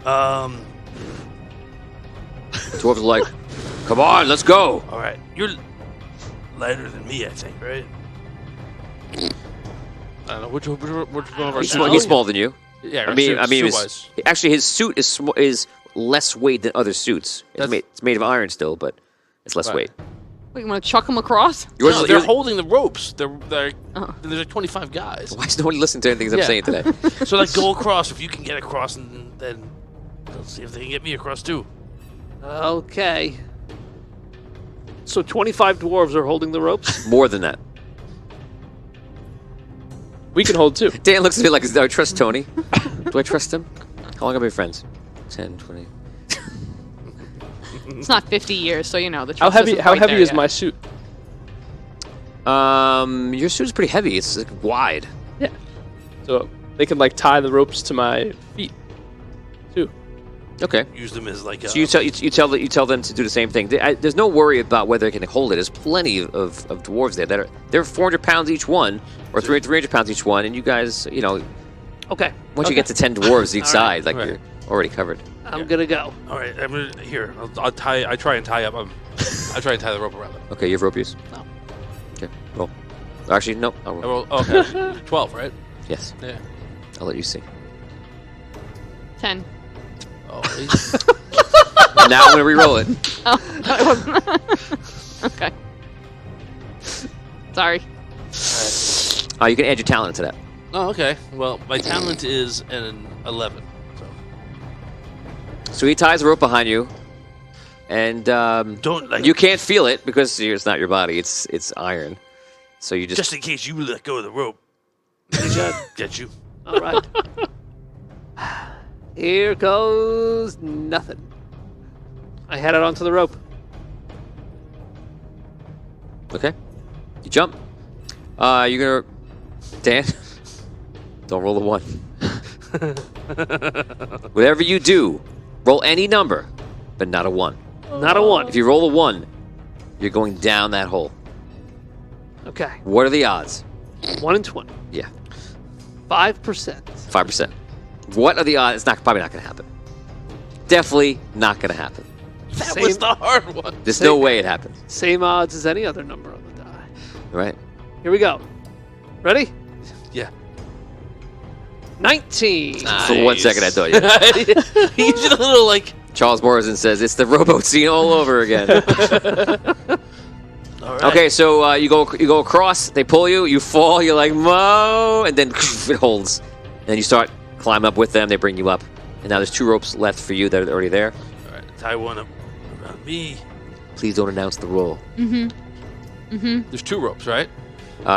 The dwarves are like, come on, let's go. All right. You're lighter than me, I think, right? I don't know which one of our He's smaller than you. Yeah, I mean, actually, his suit is less weight than other suits. It's made of iron still, but it's less weight. Wait, you want to chuck them across? Yours, they're holding the ropes. There's like 25 guys. Why is nobody listening to anything I'm saying today? So like go across if you can get across, and then let's see if they can get me across too. Okay. So 25 dwarves are holding the ropes? More than that. We can hold 2. Dan looks at me like, do I trust Tony? Do I trust him? How long have we been friends? 10, 20. It's not 50 years, so you know the. How trust heavy? isn't How quite heavy there is yet. my suit? Your suit is pretty heavy. It's like wide. Yeah. So they can like tie the ropes to my feet, too. Okay. Use them as like. So you tell them to do the same thing. There's no worry about whether they can hold it. There's plenty of dwarves there that they're 400 pounds each one, or 300 pounds each one, and you guys, Okay. once you get to 10 dwarves each All side, right. you're already covered. I'm gonna go. All right, I'm gonna here. I'll tie. I try and tie up. I try and tie the rope around them. Okay, you have rope use? No. Okay, roll. Actually, no. I'll I roll. roll. Okay, 12, right? Yes, Yeah. I'll let you see. 10. Oh, Now I'm gonna re-roll it. Oh, no, it wasn't. Okay. It's Sorry. You can add your talent to that. Oh, okay. Well, my talent is an 11. So he ties a rope behind you, and Don't like you can't feel it because it's not your body. It's iron. So you just in case you let go of the rope. Get you. All right. Here goes nothing. I head out onto the rope. Okay. You jump. You're gonna Dan. Don't roll a 1. Whatever you do, roll any number, but not a 1. Not a 1. If you roll a 1, you're going down that hole. Okay. What are the odds? 1 in 20. Yeah, 5%. 5%. What are the odds? It's probably not going to happen. Definitely not going to happen. That Same- was the hard one. There's no way it happens. Same odds as any other number on the die. Right? Here we go. Ready? Yeah. 19. For 1 second, I thought you. He did a little like. Charles Morrison says it's the rowboat scene all over again. All right. Okay, so you go across. They pull you. You fall. You're like mo, and then it holds. And then you start climbing up with them. They bring you up, and now there's 2 ropes left for you that are already there. All right. Tie one up around me. Please don't announce the roll. There's 2 ropes, right?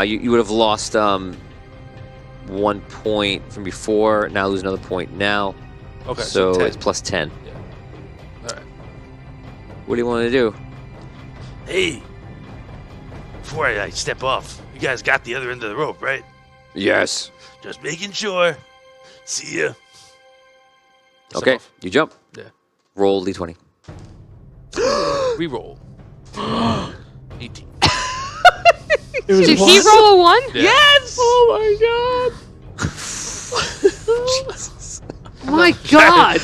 You would have lost 1 point from before. Now lose another point now. Okay. So 10. it's plus 10. Yeah. All right. What do you want to do? Hey. Before I step off, you guys got the other end of the rope, right? Yes. Just making sure. See ya. Step Okay, off. you jump. Yeah. Roll d20. Reroll. 18. Did he roll a 1? Yeah. Yes! Oh My God!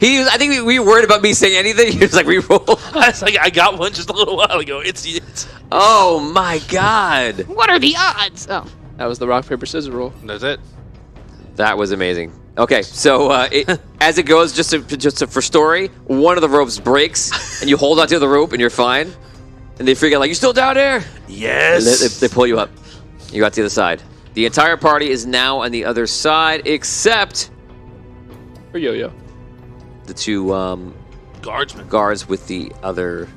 I think we were worried about me saying anything. He was like, reroll. I was like, I got one just a little while ago. It's Oh my god. What are the odds? Oh. That was the rock, paper, scissors roll. That's it. That was amazing. Okay, so as it goes, for story, one of the ropes breaks, and you hold onto the rope, and you're fine. And they figure like, you still down there? And Yes. they pull you up. You got to the other side. The entire party is now on the other side, except Or yo-yo. the 2 Guardsmen. guards with the other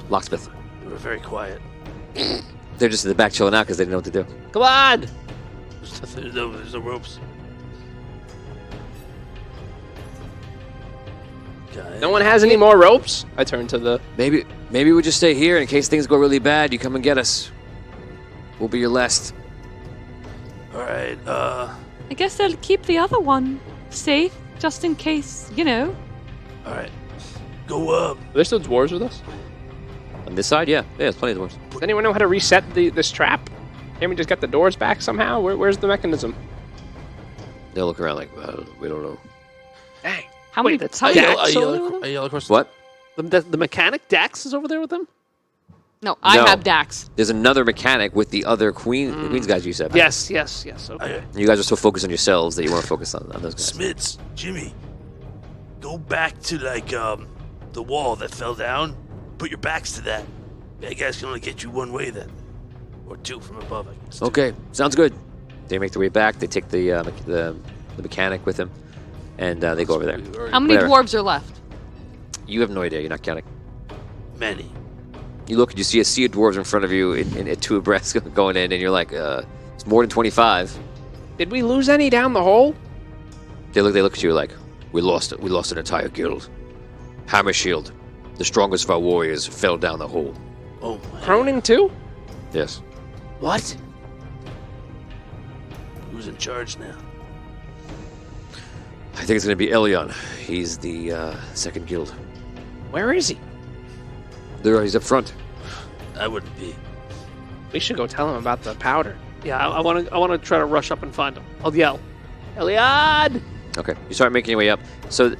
locksmith. They were very quiet. They're just in the back chilling out because they didn't know what to do. Come on! There's the ropes. Okay. No one has any more ropes? I turn to the... Maybe we just stay here in case things go really bad. You come and get us. We'll be your last. All right. I guess they'll keep the other one safe, just in case, you know. All right. Go up. Are there still dwarves with us? On this side, yeah, there's plenty of doors. Does anyone know how to reset this trap? Can't we just get the doors back somehow? Where's the mechanism? They'll look around like, we don't know. Dang. How Wait, many that's how a many yellow- decks a are yellow- there with them? A yellow across. What? The mechanic Dax is over there with them? No, I No. have Dax. There's another mechanic with the other Queen's guys you said. Yes. Okay. Okay. You guys are so focused on yourselves that you want to focus on those guys. Smits, Jimmy, go back to like the wall that fell down. Put your backs to that. That guys can only get you one way then, or 2 from above. I guess. Okay, sounds good. They make their way back. They take the mechanic with them, and they go over there. How many Whatever. dwarves are left? You have no idea. You're not counting. Many. You look and you see a sea of dwarves in front of you in 2 abreast going in, and you're like, it's more than 25. Did we lose any down the hole? They look at you like, we lost an entire guild. Hammer Shield, the strongest of our warriors, fell down the hole. Oh my. Cronin too? Yes. What? Who's in charge now? I think it's going to be Elion. He's the second guild. Where is he? There, he's up front. I wouldn't be. We should go tell him about the powder. Yeah, I want to try to rush up and find him. I'll yell, Eliad! Okay, you start making your way up. So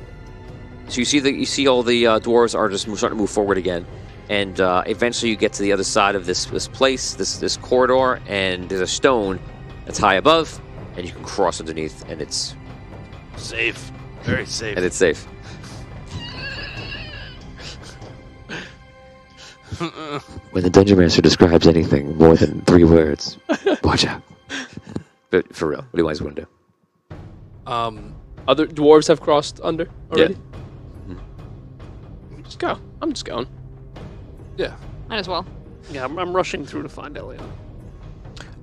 you see all the dwarves are just starting to move forward again, and eventually you get to the other side of this place, this corridor, and there's a stone that's high above, and you can cross underneath, and it's Safe. Very safe. safe. When the Dungeon Master describes anything more than 3 words, watch out. But for real, what do you guys want to do? Other dwarves have crossed under already. Yeah. Just go. I'm just going. Yeah. Might as well. Yeah, I'm rushing through to find Elliot.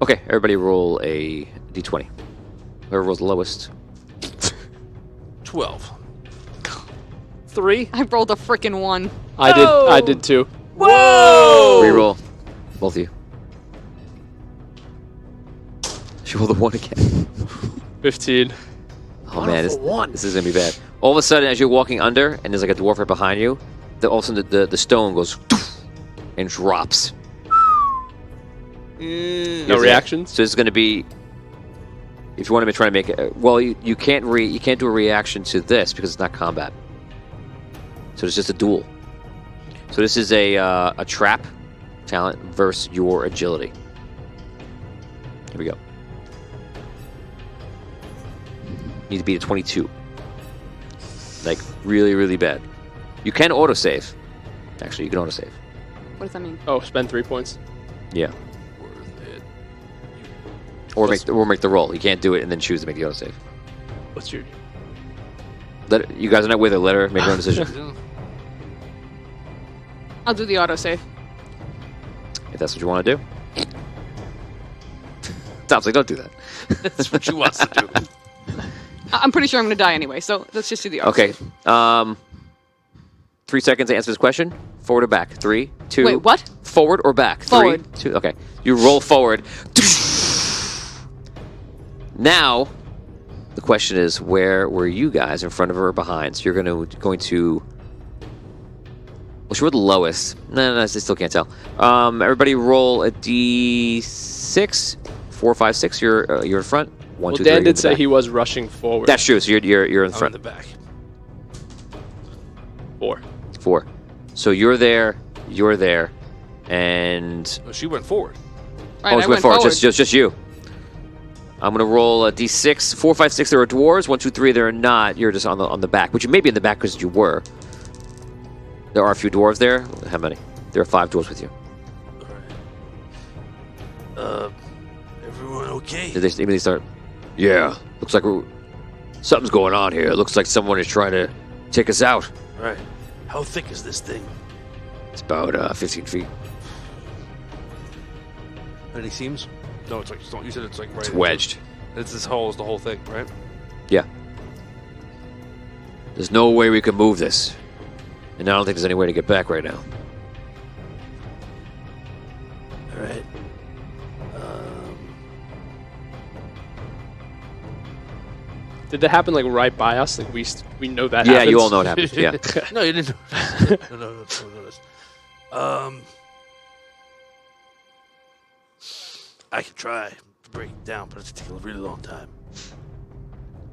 Okay, everybody roll a d20. Whoever rolls the lowest. 12. 3. I rolled a frickin' 1. I did too. Whoa! Reroll. Both of you. She rolled a 1 again. 15. Oh One man, for one. this is gonna be bad. All of a sudden, as you're walking under, and there's like a dwarf right behind you, all of a sudden the stone goes and drops. No reactions. So it's gonna be. If you want to try to make it, well, you can't do a reaction to this because it's not combat. So it's just a duel. So this is a trap talent versus your agility. Here we go. Need to beat a 22. Like really, really bad. You can autosave. Actually, you can autosave. What does that mean? Oh, spend 3 points. Yeah. Worth it. Or make the roll. You can't do it and then choose to make the autosave. What's your? You guys are not with it. Let her make her own decision. I'll do the autosave. If that's what you want to do. Tom's like, don't do that. That's what she wants to do. I'm pretty sure I'm going to die anyway, so let's just do the autosave. Okay. 3 seconds to answer this question. Forward or back? 3, 2. Wait, what? Forward or back? Forward. 3, 2. Okay. You roll forward. Now, the question is, where were you guys, in front of her or behind? So you're going to. Well, she rolled the lowest. No, I still can't tell. Everybody roll a d6. 4, 5, 6. You're in front. 1, Well, 2, Dan 3. did say he was rushing forward. That's true. So you're in I'm in front. the back. 4. 4. So you're there, and Well, she went forward. Right, she I went forward. Just you. I'm gonna roll a d6. 4, 5, 6. There are dwarves. 1, 2, 3. There are not. You're just on the back, which you may be in the back because you were. There are a few dwarves there. How many? There are 5 dwarves with you. All right. Everyone okay? Did they immediately start? Yeah. Looks like something's going on here. It looks like someone is trying to take us out. All right. How thick is this thing? It's about 15 feet. Any seams? No, it's like you said it's like right. It's wedged. It's this hole is the whole thing, right? Yeah. There's no way we can move this. And I don't think there's any way to get back right now. All right. Did that happen like right by us? Like we know that. Yeah, happens? you all know what happens. Yeah. No, you didn't. No. I can try to break it down, but it's take a really long time.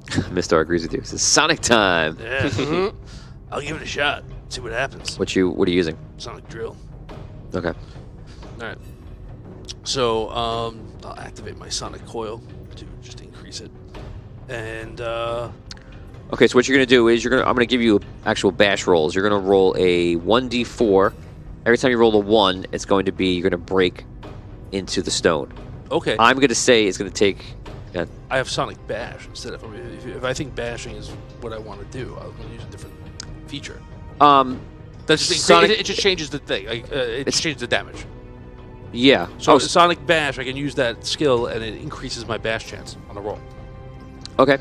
Mr. agrees with you. It's Sonic time. Yeah. I'll give it a shot. See what happens. What are you using? Sonic drill. Okay. All right. So I'll activate my sonic coil to just increase it, and Okay, so what you're gonna do is I'm gonna give you actual bash rolls. You're gonna roll a 1d4. Every time you roll a 1, it's going to be you're gonna break into the stone. okay. I'm gonna say it's gonna take. I have sonic bash instead of if I think bashing is what I want to do, I'm going to use a different feature. That's just Sonic- it just changes the thing. It just changes the damage. Yeah. So Oh, sonic bash, I can use that skill, and it increases my bash chance on the roll. okay.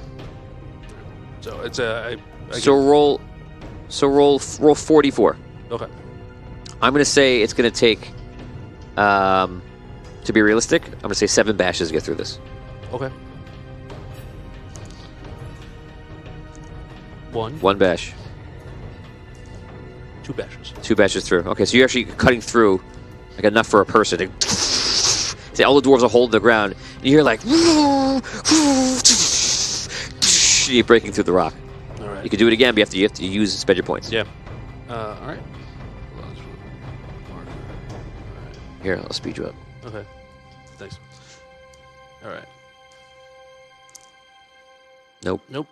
So it's a. So roll 44. Okay. I'm gonna say it's gonna take. To be realistic, I'm gonna say 7 bashes to get through this. Okay. 1 bash. 2 bashes. 2 bashes through. Okay, so you're actually cutting through like enough for a person to. See, all the dwarves are holding the ground. And you hear like. You're breaking through the rock. All right. You can do it again, but you have to spend your points. Yeah. All right. Here, I'll speed you up. Okay. Thanks. All right. Nope. Nope.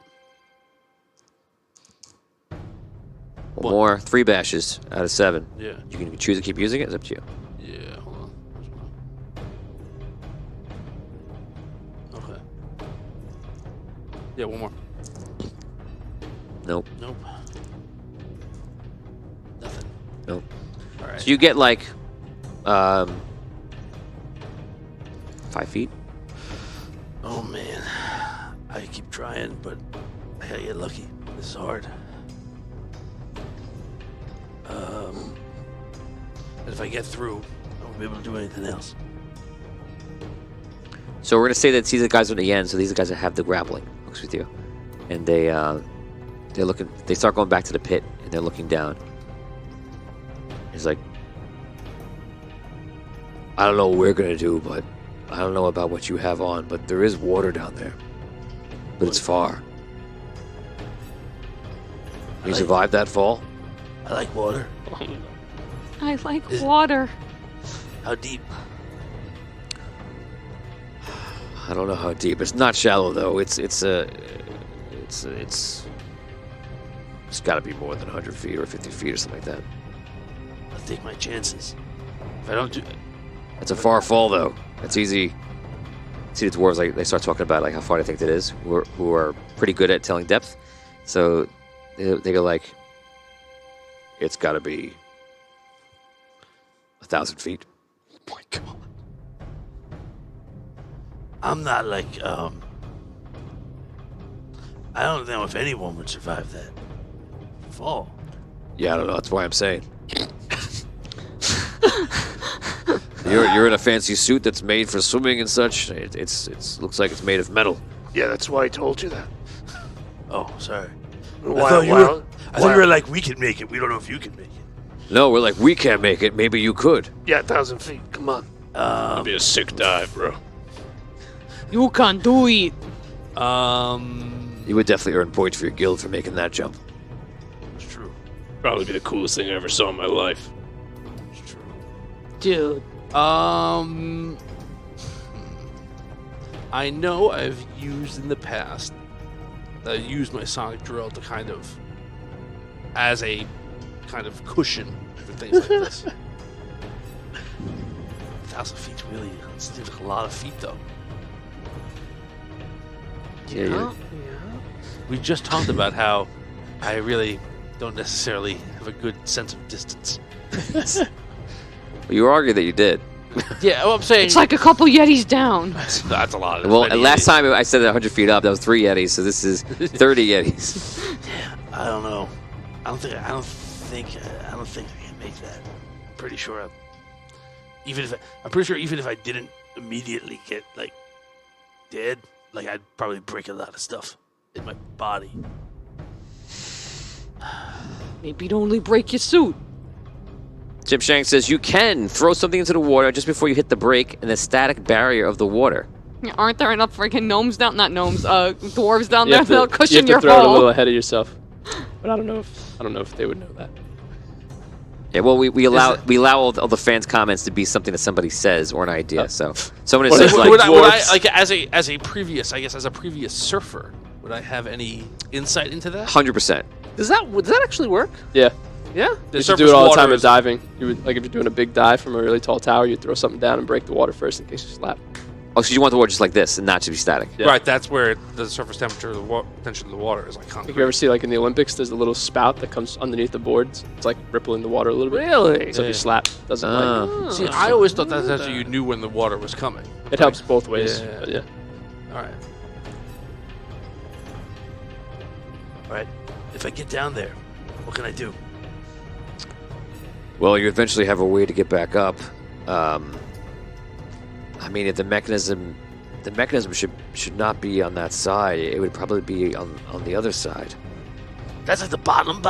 One more. 3 bashes out of 7. Yeah. You can choose to keep using it. It's up to you. Yeah, hold on. Okay. Yeah, one more. Nope. Nope. Nothing. Nope. All right. So you get like 5 feet. Oh man, I keep trying, but I gotta get lucky. This is hard. And if I get through, I won't be able to do anything else. So we're gonna say that these are the guys on the end. So these are the guys that have the grappling hooks with you, and they're looking. They start going back to the pit, and they're looking down. He's like, I don't know what we're gonna do, but I don't know about what you have on, but there is water down there, but it's far. You survived that fall? I like water. I like Is- water. How deep? I don't know how deep. It's not shallow though. It's got to be more than 100 feet or 50 feet or something like that. I'll take my chances. If I don't do, It's a far fall though. It's easy. See the dwarves, like they start talking about like how far they think that is. Who are pretty good at telling depth. So they go like, it's got to be 1,000 feet. oh my god. I'm not like I don't know if anyone would survive that fall. Yeah, I don't know. That's why I'm saying. You're in a fancy suit that's made for swimming and such. It's looks like it's made of metal. Yeah, that's why I told you that. Oh, sorry. Wow, I thought you wow, were. I thought you were like, we can make it. We don't know if you can make it. No, we're like, we can't make it. Maybe you could. Yeah, 1,000 feet. Come on. That'd be a sick dive, bro. You can't do it. You would definitely earn points for your guild for making that jump. It's true. Probably be the coolest thing I ever saw in my life. It's true. Dude. I know I've used in the past. I used my sonic drill to kind of as a kind of cushion for things like this. 1,000 feet's really seems like a lot of feet, though. Yeah. We just talked about how I really don't necessarily have a good sense of distance. You argue that you did. Yeah, well, I'm saying It's like a couple Yetis down. that's a lot. Well, many last Yetis. time I said 100 feet up, that was 3 Yetis, so this is 30 Yetis. I don't know. I don't think I can make that. I'm pretty sure. I'm pretty sure even if I didn't immediately get like dead, like I'd probably break a lot of stuff in my body. Maybe you'd only break your suit. Jim Shank says you can throw something into the water just before you hit the break in the static barrier of the water. Yeah, aren't there enough freaking gnomes down? Not gnomes, dwarves down You there have that'll to cushion your throw it a little fall. ahead of yourself. But I don't know if they would know that. Yeah, well, we allow all the fans' comments to be something that somebody says or an idea. So someone What says if- like, would I dwarves. like as a previous surfer? Would I have any insight into that? 100%. Does that actually work? Yeah. Yeah? You should do it all the time with diving. You would, like if you're doing a big dive from a really tall tower, you'd throw something down and break the water first in case you slap. Oh, so you want the water just like this and not to be static? Yeah. Right, that's where the surface temperature of the tension of the water is like Like concrete. you ever see like in the Olympics, there's a little spout that comes underneath the boards. It's like rippling the water a little bit. Really? So if you slap, doesn't like See, I always thought that's how you knew when the water was coming. it helps both ways. Yeah. But yeah. All right. All right. If I get down there, what can I do? Well, you eventually have a way to get back up. I mean, if the mechanism should not be on that side. It would probably be on the other side. That's at the bottom.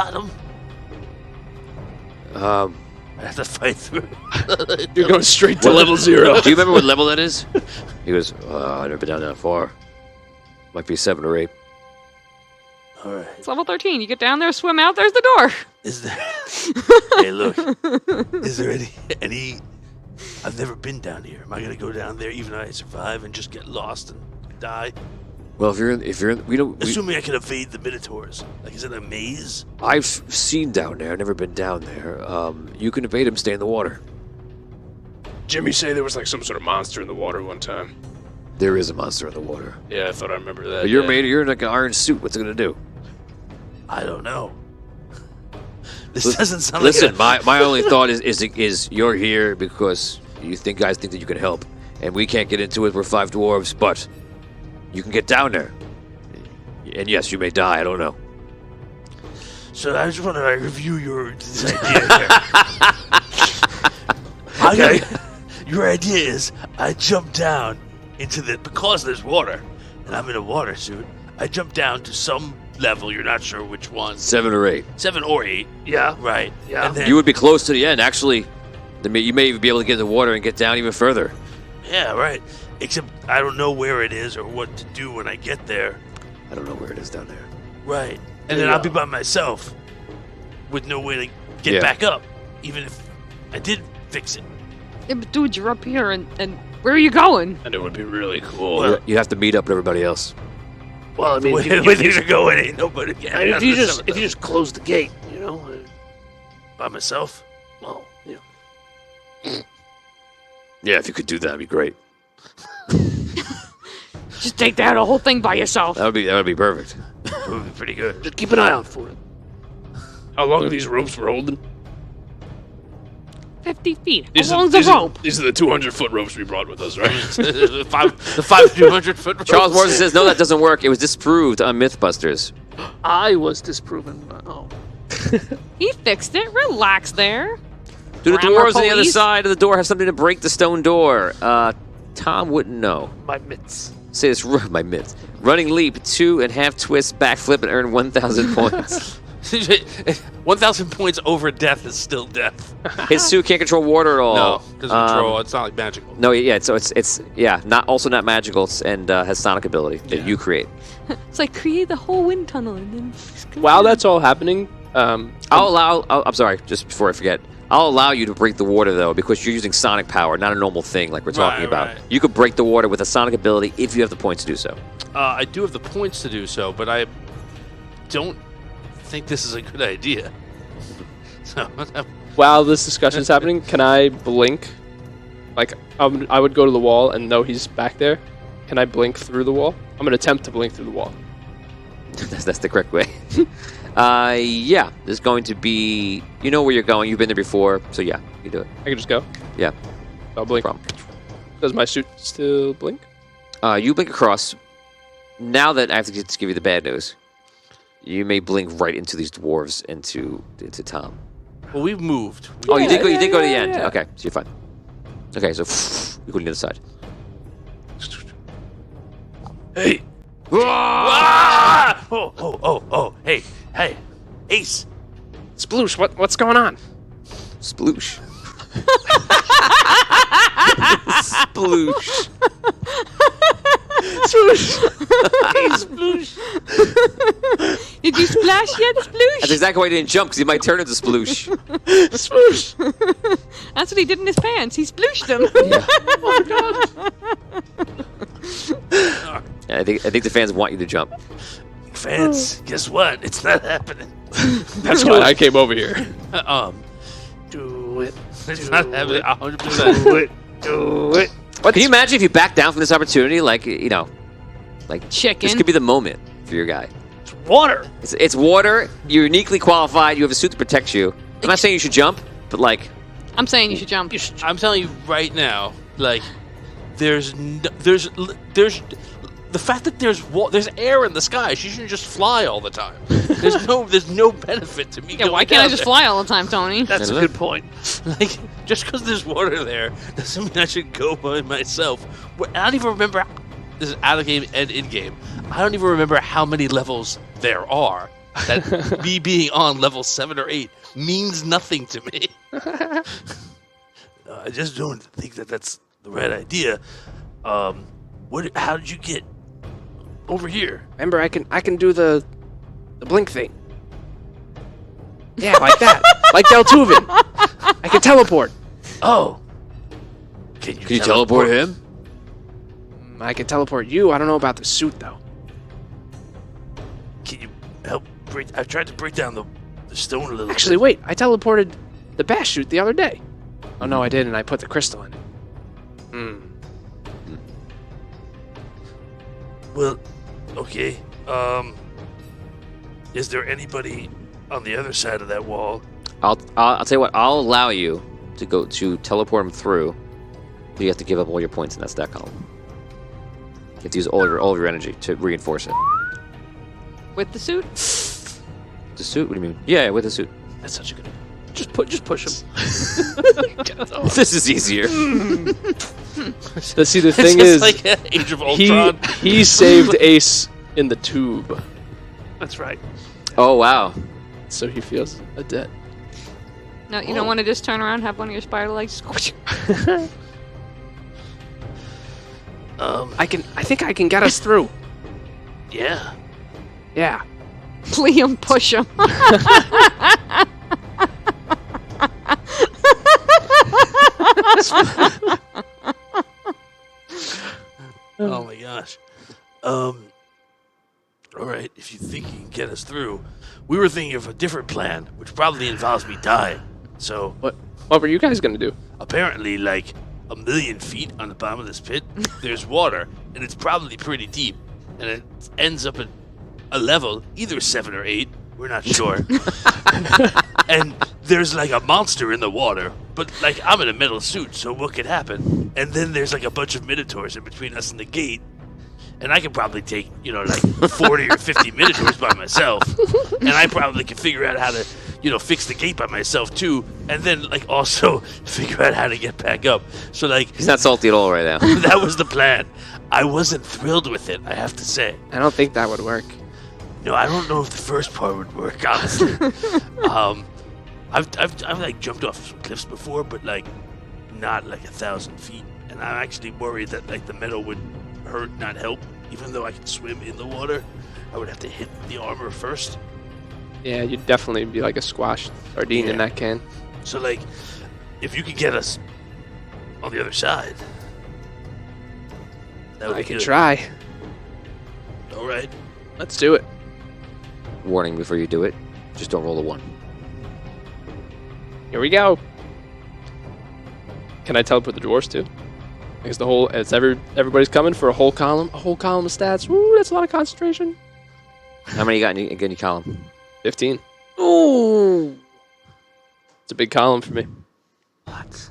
I have to fight through. You're going straight to level 0. Do you remember what level that is? He goes, I've never been down that far. Might be 7 or 8. All right. It's level 13. You get down there, swim out, there's the door. Is there? Hey, look. Is there any? I've never been down here. Am I gonna go down there even though I survive and just get lost and die? Well, if you're in, Assuming I can evade the Minotaurs. Like, is it a maze? I've seen down there. Never been down there. You can evade them. Stay in the water. Jimmy say there was like some sort of monster in the water one time. There is a monster in the water. Yeah, I thought I remember that. But you're in like an iron suit. What's it gonna do? I don't know. This doesn't sound Listen, like my only thought is you're here because guys think that you can help, and we can't get into it. We're 5 dwarves, but you can get down there. And yes, you may die. I don't know. So I just want to review this idea here. Okay. Your idea is I jump down into because there's water, and I'm in a water suit. I jump down to some level. You're not sure which one. 7 or 8. 7 or 8. Yeah. Right. Yeah. And then, You would be close to the end. Actually, you may even be able to get in the water and get down even further. yeah. Right. Except I don't know where it is or what to do when I get there. I don't know where it is down there. Right. And then I'll be by myself with no way to get Yeah. back up, even if I did fix it. Yeah, but dude, you're up here, and where are you going? And it would be really cool. Well, You have to meet up with everybody else. Well, I mean, with if you you to go in, ain't nobody. I mean, if you just close the gate, you know. by myself. Well, you know. Yeah, if you could do that, that'd be great. Just take that whole thing by yourself. That would be perfect. It would be pretty good. Just keep an eye out for it. How long are these ropes we're holding? 50 feet. These How are- long's the these are- rope? These are the 200-foot ropes we brought with us, right? the 200-foot. Charles Morrison says, no, that doesn't work. It was disproved on Mythbusters. I was disproven. Oh. He fixed it. Relax there. Do the Grammar dwarves on the other police? side of the door have something to break the stone door? Tom wouldn't know. My mitts. Say this, my myths. Running leap, 2.5 twists, backflip, and earn 1,000 points. 1,000 points over death is still death. His suit can't control water at all. No, doesn't control. It's not like magical. No, yeah, so it's not magical and has sonic ability that you create. It's like create the whole wind tunnel and then. just go While down. that's all happening, I'm sorry, just before I forget. I'll allow you to break the water, though, because you're using sonic power, not a normal thing like we're talking Right, about. right. You could break the water with a sonic ability if you have the points to do so. I do have the points to do so, but I don't think this is a good idea. So, while this discussion is happening, can I blink? Like, I would go to the wall and know he's back there. Can I blink through the wall? I'm going to attempt to blink through the wall. That's the correct way. Yeah, there's going to be... You know where you're going. You've been there before, so yeah, you do it. I can just go? Yeah. I'll blink. Problem. Does my suit still blink? You blink across. Now that I have to just give you the bad news, you may blink right into these dwarves, into Tom. well, we've moved. Oh, you did go. You did go to the yeah, end. yeah. Okay, so you're fine. Okay, so you go to the other side. Hey! Ah! Oh! Hey! Ace! Sploosh, what's going on? Sploosh. Sploosh. Did you splash yet, Sploosh? That's exactly why he didn't jump, because he might turn into Sploosh. Sploosh! That's what he did in his pants. He splooshed them. I think the fans want you to jump. Fans, guess what? It's not happening. That's why I came over here. Do it. It's not happening 100%. Do it. Do it. Can you imagine if you back down from this opportunity? Like, Chicken. this could be the moment for your guy. It's water. It's water. You're uniquely qualified. You have a suit that protects you. I'm not saying you should jump, but like, I'm saying you should jump. I'm telling you right now, like, there's the fact that there's air in the sky. She shouldn't just fly all the time. There's no benefit to me. Yeah, going why can't I down just there. fly all the time, Tony? That's a good point. Like, just because there's water there doesn't mean I should go by myself. I don't even remember. This is out of game and in game. I don't even remember how many levels there are. That me being on level 7 or 8 means nothing to me. I just don't think that that's the right idea. How did you get over here? Remember, I can do the blink thing. Yeah, like that. Like Deltuven. I can teleport. Oh, can can you teleport him? I can teleport you. I don't know about the suit, though. help break. I tried to break down the stone a little. Actually, bit. wait. I teleported the bash chute the other day. Oh no, I didn't. I put the crystal in it. Well, okay. Is there anybody on the other side of that wall? I'll tell you what. I'll allow you to go to teleport him through. But you have to give up all your points in that stat column. You have to use all of your energy to reinforce it. With the suit? The suit? What do you mean? Yeah, with the suit. That's such a good. Just push him. This is easier. See, the It's thing just is, like Age of Ultron. he saved Ace in the tube, That's right. Oh wow. so he feels a debt. No, you don't want to just turn around and have one of your spider legs. I think I can get us through. Yeah. Yeah. Liam, push him. Oh my gosh. All right. If you think you can get us through, we were thinking of a different plan, which probably involves me dying. So What were you guys gonna do? apparently, like 1,000,000 feet on the bottom of this pit, there's water, and it's probably pretty deep, and it ends up at a level either 7 or 8. We're not sure. And there's like a monster in the water, but like I'm in a metal suit, so what could happen? And then there's like a bunch of minotaurs in between us and the gate, and I could probably take, like 40 or 50 minotaurs by myself, and I probably could figure out how to, fix the gate by myself too, and then like also figure out how to get back up. So like He's not salty at all right now. that was the plan. I wasn't thrilled with it, I have to say. I don't think that would work. No, I don't know if the first part would work, honestly. I've like jumped off some cliffs before, but like not like 1,000 feet, and I'm actually worried that like the metal would hurt, not help. Even though I can swim in the water, I would have to hit the armor first. Yeah, you'd definitely be like a squashed sardine in Yeah. that can. So like, if you could get us on the other side, that would I be can good. try. All right. Let's do it. Warning before you do it. Just don't roll a 1. Here we go. Can I teleport the dwarves too? Because everybody's coming for a whole column of stats. Woo, that's a lot of concentration. How many you got in your column? 15. Ooh, it's a big column for me. What?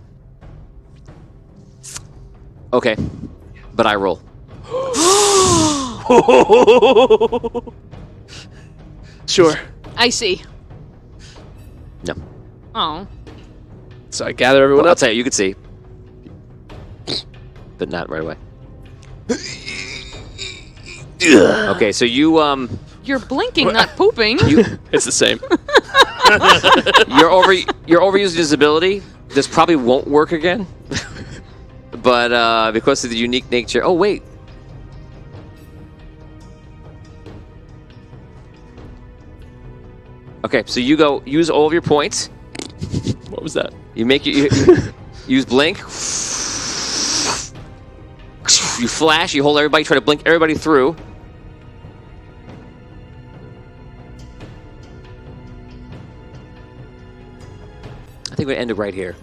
Okay. But I roll. Sure. I see. No. Oh. So I gather everyone Well, I'll up. tell you, you could see. But not right away. Okay, so you You're blinking, not pooping. It's the same. you're overusing his ability. This probably won't work again. But because of the unique nature. Oh wait. Okay, so you go use all of your points. What was that? You use blink. You flash. You hold everybody. Try to blink everybody through. I think we end it right here.